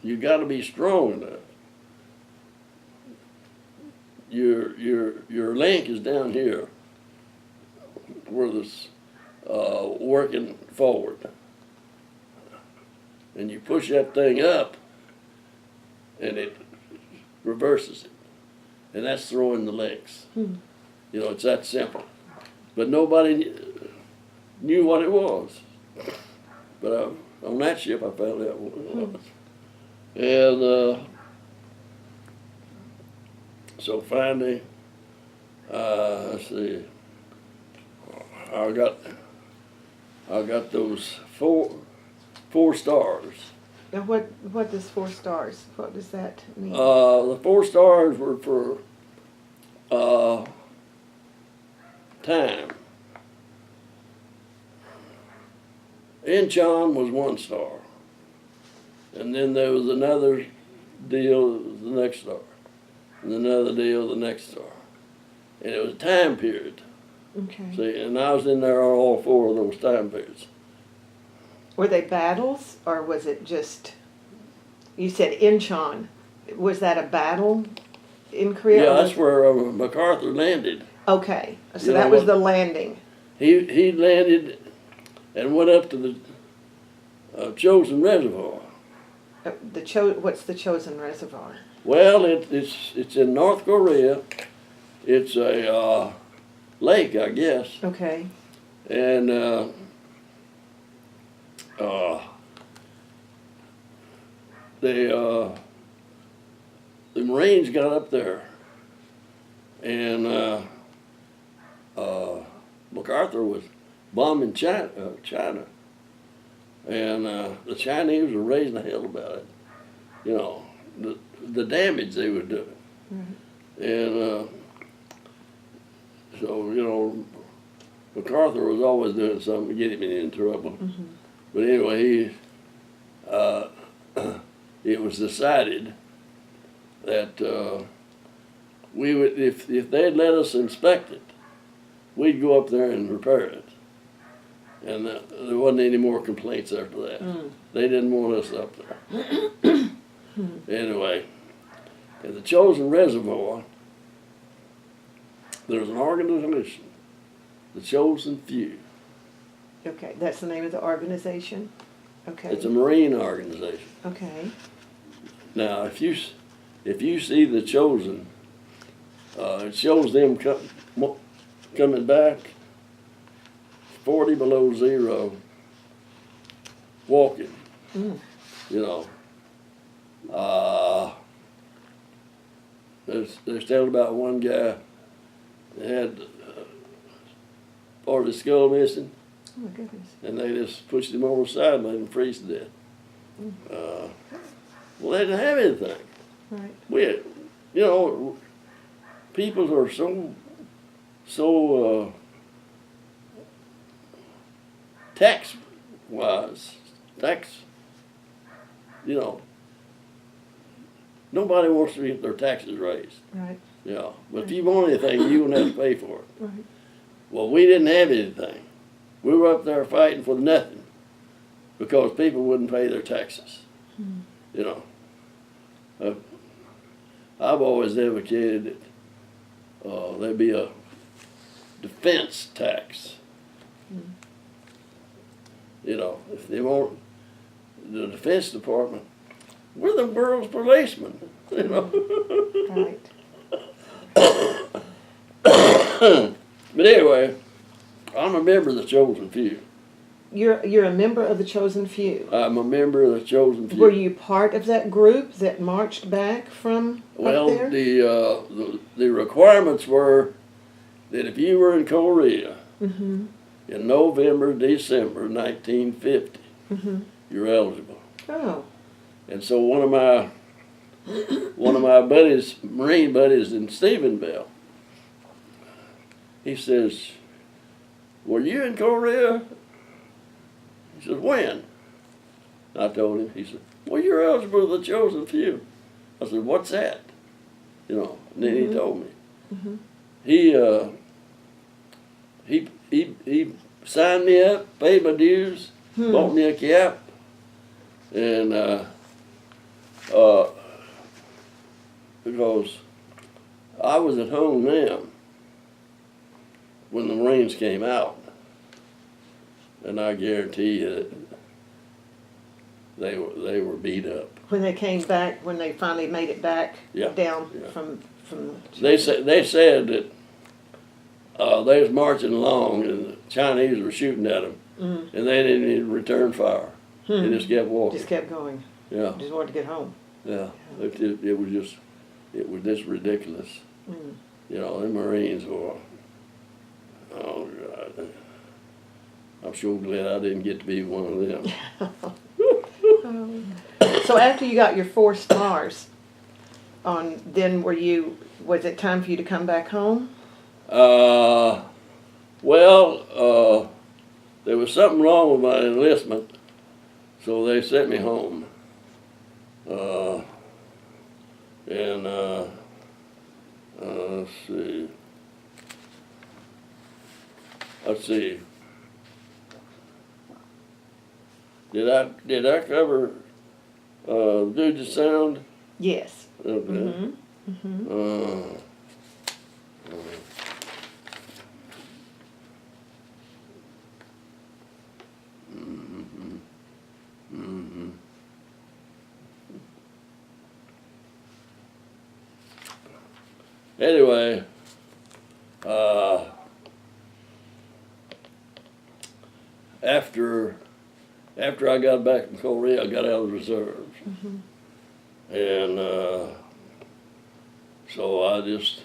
you got to be strong enough. Your link is down here, where this working forward, and you push that thing up, and it reverses it, and that's throwing the links. You know, it's that simple. But nobody knew what it was. But on that ship, I found out what it was. And so finally, let's see, I got those four stars Now what does 4 stars? What does that mean? The 4 stars were for time. Inchon was 1 star. And then there was another deal, the next star. And another deal, the next star. And it was a time period. Okay. See, and I was in there on all 4 of those time periods. Were they battles, or was it just? You said Inchon. Was that a battle in Korea? Yeah, that's where MacArthur landed. Okay, so You that know was what? the landing. He landed and went up to the Chosen Reservoir. What's the Chosen Reservoir? Well, it's in North Korea. It's a lake, I guess, Okay. and the Marines got up there, and MacArthur was bombing China, and the Chinese were raising the hell about it. You know, the damage they were doing, and so you know, MacArthur was always doing something to get him in trouble. But anyway, it was decided that we would, if they'd let us inspect it, we'd go up there and repair it. And there wasn't any more complaints after that. They didn't want us up there. Anyway, in the Chosen Reservoir, there's an organization, the Chosen Few. Okay, that's the name of the organization? Okay. It's a Marine organization. Okay. Now, if you see the Chosen, it shows them coming back 40 below zero, walking. You know, there's telling about one guy that had part of his skull missing. Oh my goodness. And they just pushed him over the side and made him freeze to death. Well, they didn't have anything. Right. You know, people are so tax-wise, you know, nobody wants to get their taxes raised. Right. You know, but if you want anything, you wouldn't have to pay for it. Right. Well, we didn't have anything. We were up there fighting for nothing because people wouldn't pay their taxes. You know, I've always advocated that there be a defense tax. You know, if they want the Defense Department, we're the world's policemen. You know. Right. But anyway, I'm a member of the Chosen Few. You're a member of the Chosen Few. I'm a member of the Chosen Few. Were you part of that group that marched back from Well, up there? the requirements were that if you were in Korea in November, December 1950, you're eligible. Oh. And so one of my buddies, Marine buddies in Stephenville, he says, "Were you in Korea?" He said, "When?" I told him. He said, "Well, you're eligible for the Chosen Few." I said, "What's that?" You know. And then he told me. He signed me up, paid my dues, bought me a cap, and because I was at home then when the Marines came out, and I guarantee you that they were beat up. When they came back, when they finally made it back down from. They said that they was marching along and the Chinese were shooting at them, and they didn't even return fire. They just kept walking. Just kept going. Yeah. Just wanted to get home. Yeah. It was just ridiculous. You know, the Marines were. Oh God. I'm sure glad I didn't get to be one of them. Oh. So after you got your 4 stars, then was it time for you to come back home? Well, there was something wrong with my enlistment, so they sent me home. And let's see. Did I cover do the sound? Yes. Okay. Mm-hmm. Mm-hmm. Anyway, after I got back from Korea, I got out of the reserves, and so I just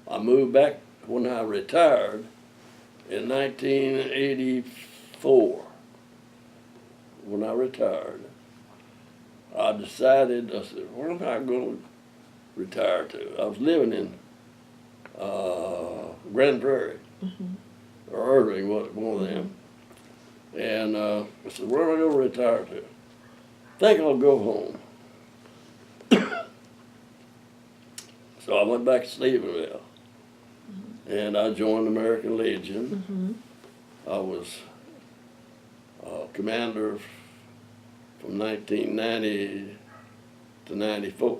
I moved back when I retired in 1984. When I retired, I decided, I said, where am I going to retire to? I was living in Grand Prairie, or Irving, one of them. And I said, where am I going to retire to? I think I'll go home. So I went back to Stephenville, and I joined the American Legion. I was commander from 1990 to 94.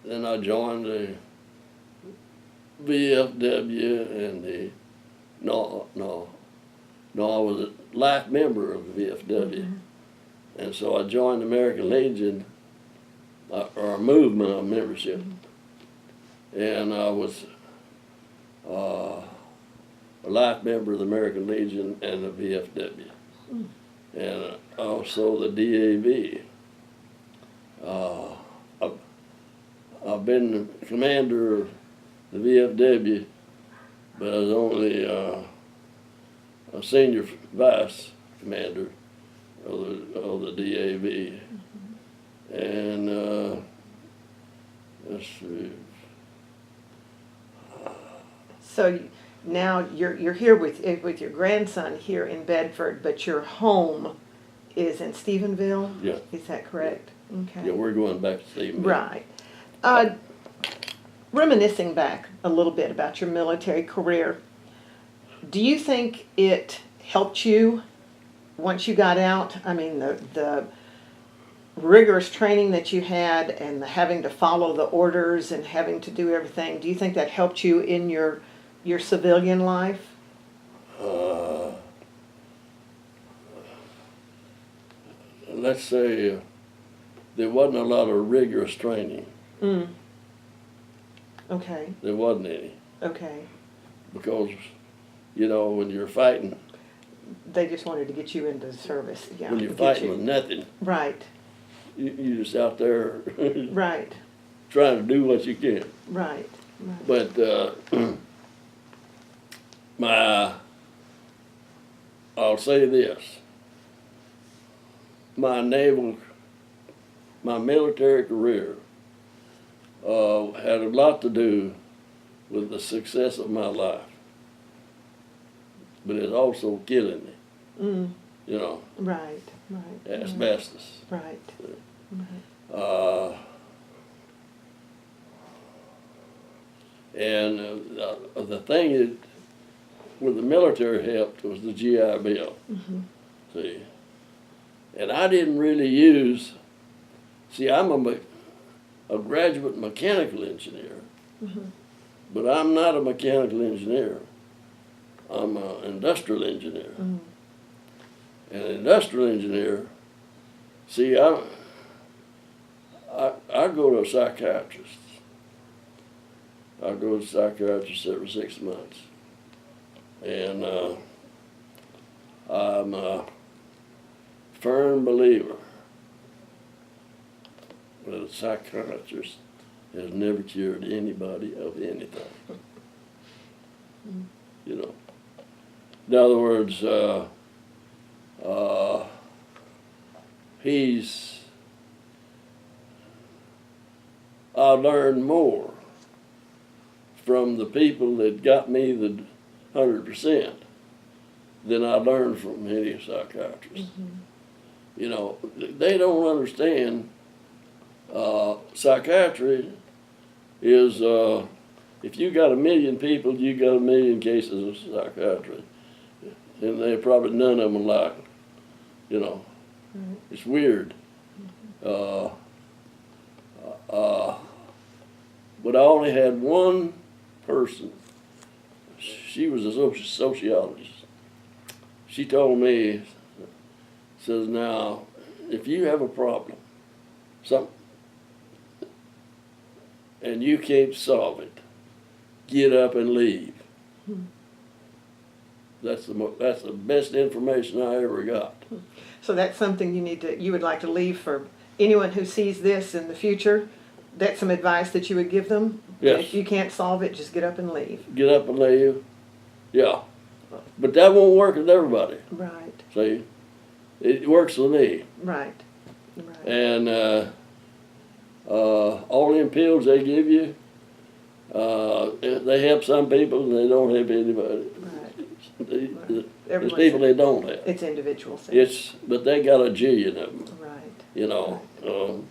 Then I joined the VFW and I was a life member of the VFW. And so I joined the American Legion, or a movement of membership. And I was a life member of the American Legion and the VFW. And also the DAV. I've been the commander of the VFW, but I was only a senior vice commander of the DAV. And let's see. So now you're here with your grandson here in Bedford, but your home is in Stephenville? Yeah. Is that correct? Okay. Yeah, we're going back to Stephenville. Right. Reminiscing back a little bit about your military career, do you think it helped you once you got out? I mean, the rigorous training that you had and the having to follow the orders and having to do everything, do you think that helped you in your civilian life? Let's say there wasn't a lot of rigorous training. Okay. There wasn't any. Okay. Because, when you're fighting, They just wanted to get you into service. Yeah. when you're get fighting you- with nothing, Right. you're just out there Right. trying to do what you can. Right. Right. But I'll say this, my military career had a lot to do with the success of my life, but it's also killing me, Right. Right. asbestos. Right. And the thing is, where the military helped was the GI Bill. See, and I didn't really use. See, I'm a graduate mechanical engineer, but I'm not a mechanical engineer. I'm an industrial engineer. And an industrial engineer, see, I go to a psychiatrist. I go to a psychiatrist every 6 months. And I'm a firm believer that a psychiatrist has never cured anybody of anything. You know. In other words, I learned more from the people that got me the 100% than I learned from any psychiatrist. You know, they don't understand psychiatry is, if you got 1 million people, you got 1 million cases of psychiatry. And they probably none of them alike. You know, it's weird. But I only had one person. She was a sociologist. She told me, says, now, if you have a problem, something, and you can't solve it, get up and leave. That's the best information I ever got. So that's something you would like to leave for anyone who sees this in the future. That's some advice that you would give them. Yes. If you can't solve it, just get up and leave. Get up and leave. Yeah. But that won't work with everybody. Right. See, it works with me. Right. Right. And all them pills they give you, they help some people and they don't help anybody. Right. There's people they don't help. It's individual things. But they got a jillion of them. Right. You know. Right.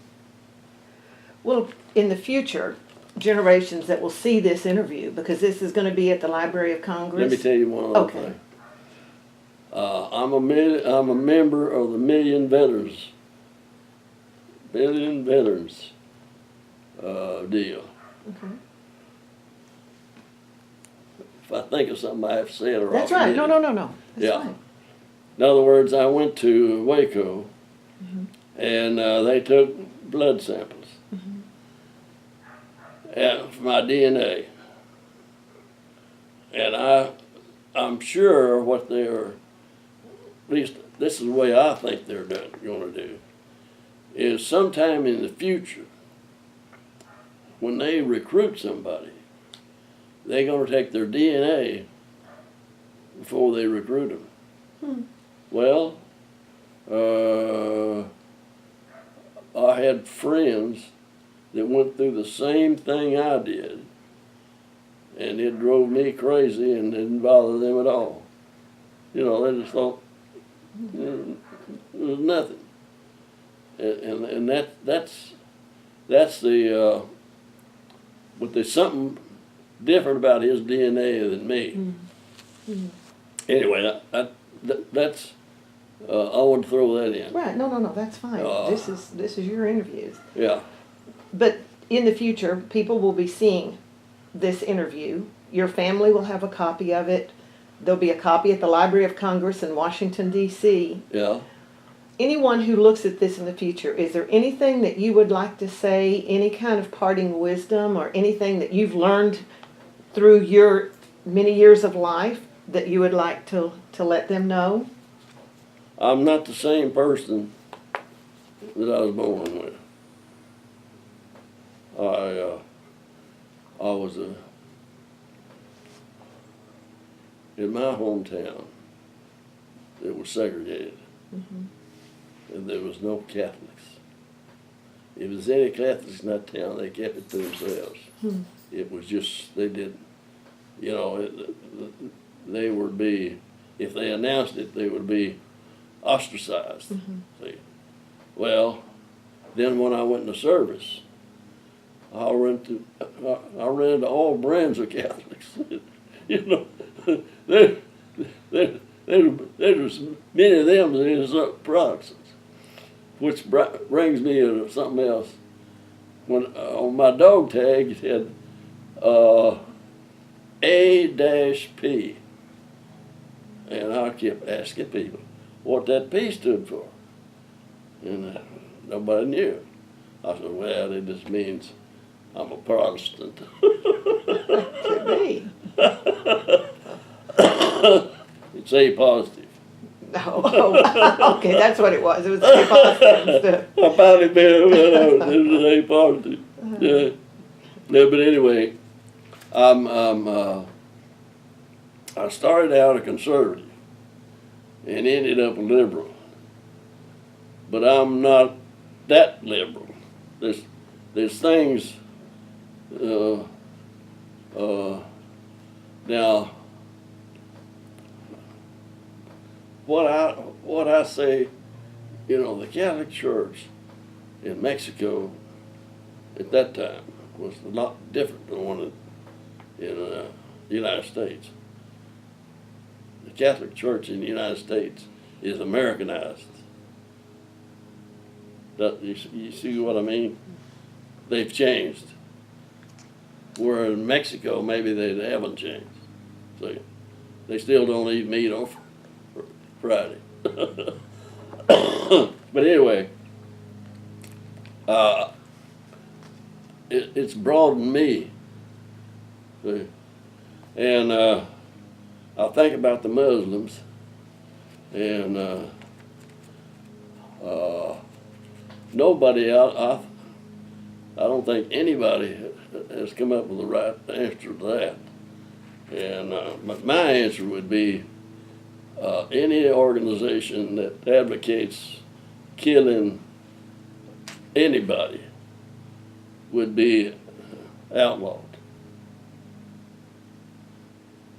Well, in the future, generations that will see this interview, because this is going to be at the Library of Congress. Let me tell you one other thing. I'm a member of the Million Veterans deal. Okay. If I think of something, I have to say it or That's I'll right. forget No. it. That's Yeah. fine. In other words, I went to Waco, and they took blood samples for my DNA, and I'm sure what they're, at least this is the way I think they're going to do, is sometime in the future, when they recruit somebody, they're going to take their DNA before they recruit them. Well, I had friends that went through the same thing I did, and it drove me crazy and didn't bother them at all. You know, they just thought it was nothing. And that's the, but there's something different about his DNA than me. Anyway, that's I want to throw that in. Right. No. That's fine. This is your interviews. Yeah. But in the future, people will be seeing this interview. Your family will have a copy of it. There'll be a copy at the Library of Congress in Washington, D.C. Yeah. Anyone who looks at this in the future, is there anything that you would like to say, any kind of parting wisdom or anything that you've learned through your many years of life that you would like to let them know? I'm not the same person that I was born with. I was in my hometown, it was segregated. And there was no Catholics. If there was any Catholics in that town, they kept it to themselves. It was just, they did, you know, they would be, if they announced it, they would be ostracized. See? Well, then when I went into service, I ran into all brands of Catholics. You know, there was many of them that is Protestants, which brings me to something else. When on my dog tag it had A-P, and I kept asking people what that P stood for, and nobody knew. I said, well, it just means I'm a Protestant. Could be. It's A positive. Oh, okay, that's what it was. It was A positive. I finally been, it was A positive. Yeah. No, but anyway, I started out a conservative and ended up a liberal. But I'm not that liberal. There's things, now, what I say, the Catholic Church in Mexico at that time was a lot different than one in the United States. The Catholic Church in the United States is Americanized. You see what I mean? They've changed. Where in Mexico, maybe they haven't changed. So they still don't eat meat on Friday. But anyway, it's broadened me. See? And I think about the Muslims, and nobody, I don't think anybody has come up with the right answer to that. And my answer would be any organization that advocates killing anybody would be outlawed.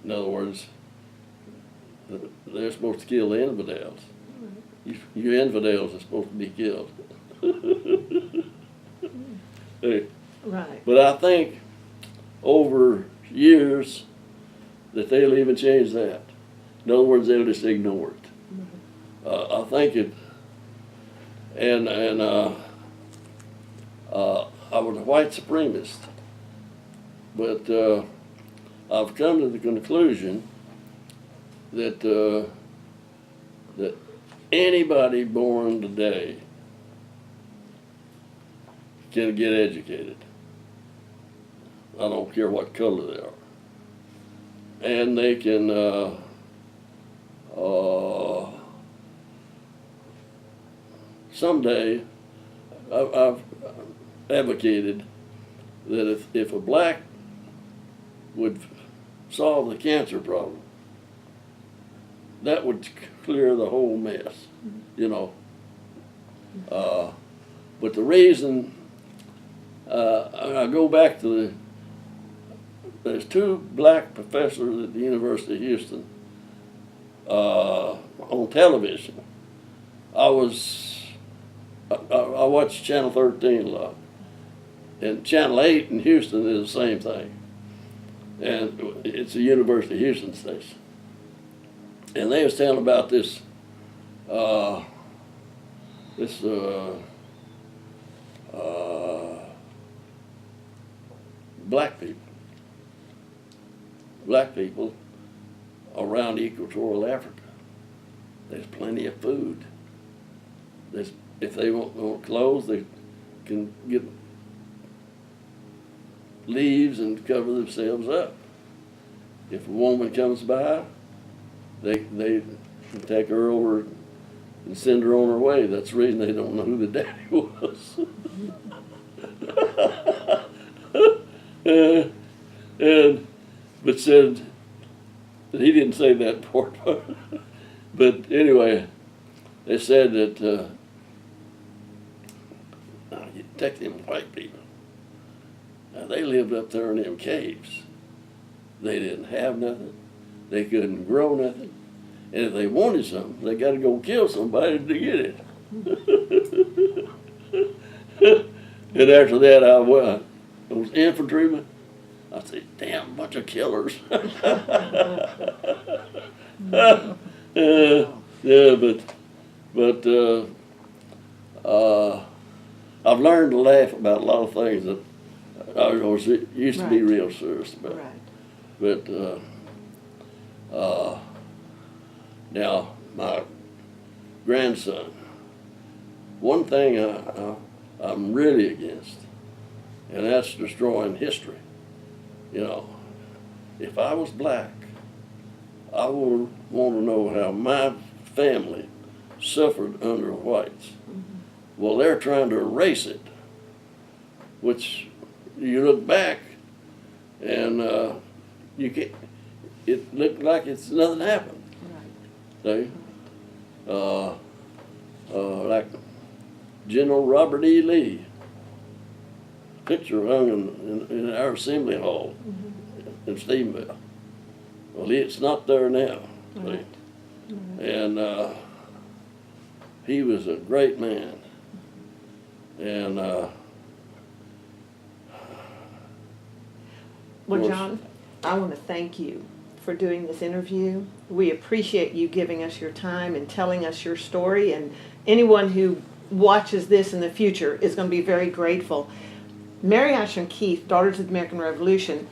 In other words, they're supposed to kill the infidels. You infidels are supposed to be killed. Hey. Right. But I think over years that they'll even change that. In other words, they'll just ignore it. I think it, and I was a white supremacist, but I've come to the conclusion that that anybody born today can get educated. I don't care what color they are, and they can someday. I've advocated that if a black would solve the cancer problem, that would clear the whole mess, But the reason, I go back to there's two black professors at the University of Houston on television. I watch Channel 13 a lot. And Channel 8 in Houston is the same thing. And it's a University of Houston station. And they was telling about this black people around equatorial Africa. There's plenty of food. If they want clothes, they can get leaves and cover themselves up. If a woman comes by, they can take her over and send her on her way. That's the reason they don't know who the daddy was. But said that he didn't say that part. But anyway, they said that you take them white people. Now, they lived up there in them caves. They didn't have nothing. They couldn't grow nothing. And if they wanted something, they got to go kill somebody to get it. And after that, I was infantryman. I said, damn bunch of killers. Yeah, but I've learned to laugh about a lot of things that I used to be real serious about. Right. But now my grandson, one thing I'm really against, and that's destroying history. If I was black, I would want to know how my family suffered under whites. Well, they're trying to erase it, which you look back and you can't. It looked like it's nothing happened. Right. See, like General Robert E. Lee. Picture hung in our assembly hall in Stephenville. Well, it's not there now. Right. And he was a great man. And Well, John, I want to thank you for doing this interview. We appreciate you giving us your time and telling us your story, and anyone who watches this in the future is going to be very grateful. Mary Asham Keith, Daughters of the American Revolution,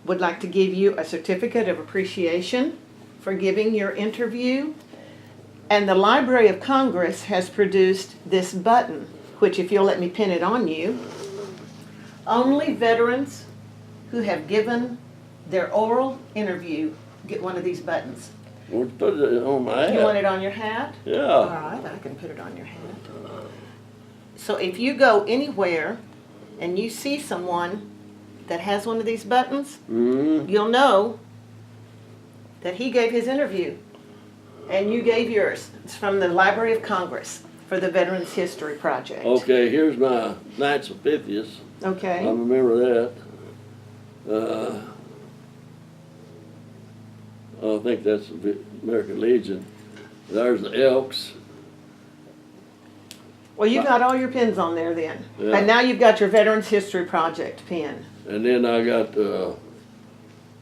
would like to give you a certificate of appreciation for giving your interview. And the Library of Congress has produced this button, which, if you'll let me pin it on you, only veterans who have given their oral interview get one of these buttons. we'll put it on my hat. You want it on your hat? All Yeah. right, I can put it on your hat. So if you go anywhere and you see someone that has one of these buttons, you'll know that he gave his interview and you gave yours. It's from the Library of Congress for the Veterans History Project. Okay, here's my Knights of Pythias. Okay. I remember that. I think that's the American Legion. There's the Elks. Well, you got all your pins on there then. Yeah. And now you've got your Veterans History Project pin. And then I got,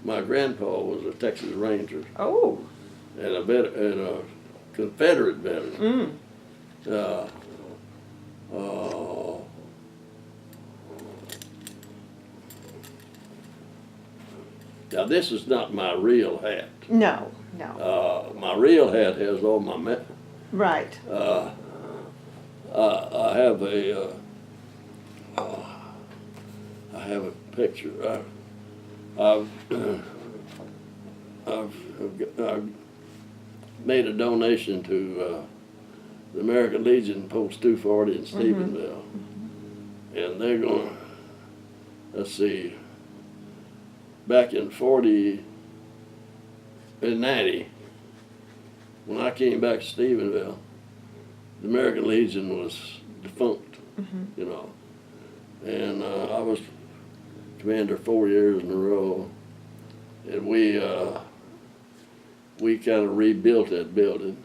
my grandpa was a Texas Ranger Oh. and a Confederate veteran. Now this is not my real hat. No, no. My real hat has all my Right. I have a picture. I've made a donation to the American Legion Post 240 in Stephenville, and they're going. Let's see. Back in 40 and 90, when I came back to Stephenville, the American Legion was defunct, you know, and I was commander 4 years in a row, and we kind of rebuilt that building,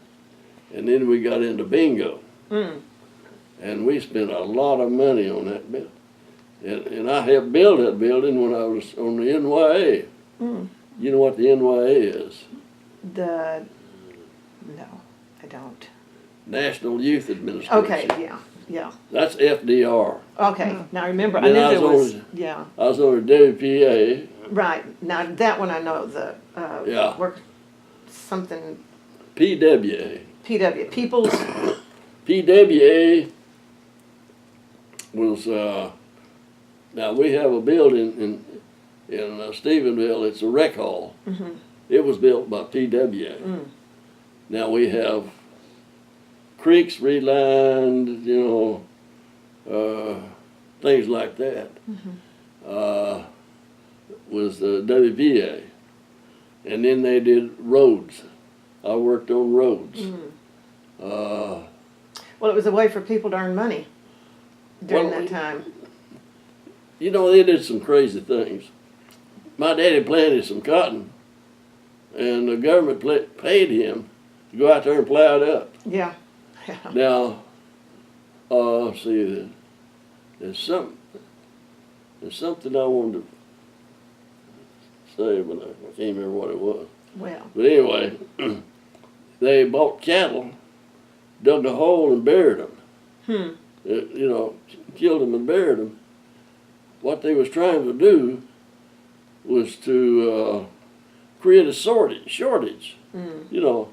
and then we got into bingo, and we spent a lot of money on that building, and I helped build that building when I was on the NYA. You know what the NYA is? No, I don't. National Youth Administration. Okay, yeah. That's FDR. Okay, now remember, I Then knew I there was was, yeah, I was on the WPA. right. Now that one I know, the, Yeah. work, something, PWA. PW, People's, PWA was, now we have a building in Stephenville, it's a rec hall. It was built by PWA. Now we have creeks relined, you know, things like that. Was the WPA. And then they did roads. I worked on roads. well, it was a way for people to earn money during Well, that time. You know, they did some crazy things. My daddy planted some cotton, and the government paid him to go out there and plow it up. Yeah. Now, see, there's something I wanted to say, but I can't remember what it was. Well, But anyway, they bought cattle, dug a hole and buried them. You know, killed them and buried them. What they was trying to do was to create a shortage. You know,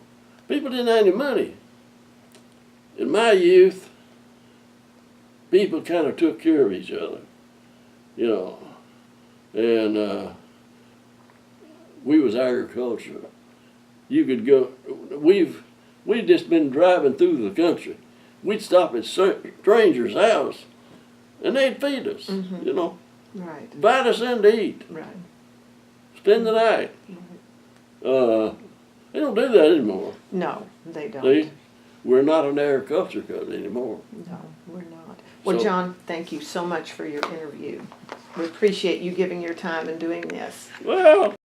people didn't have any money. In my youth, people kind of took care of each other, you know, and we was agriculture. You could go. We we'd just been driving through the country. We'd stop at strangers' house, and they'd feed us, you know, Right. invite us in to eat, Right. spend the night. They don't do that anymore. No, they don't. See, we're not an agriculture country anymore. No, we're not. Well, So- John, thank you so much for your interview. We appreciate you giving your time and doing this. Well,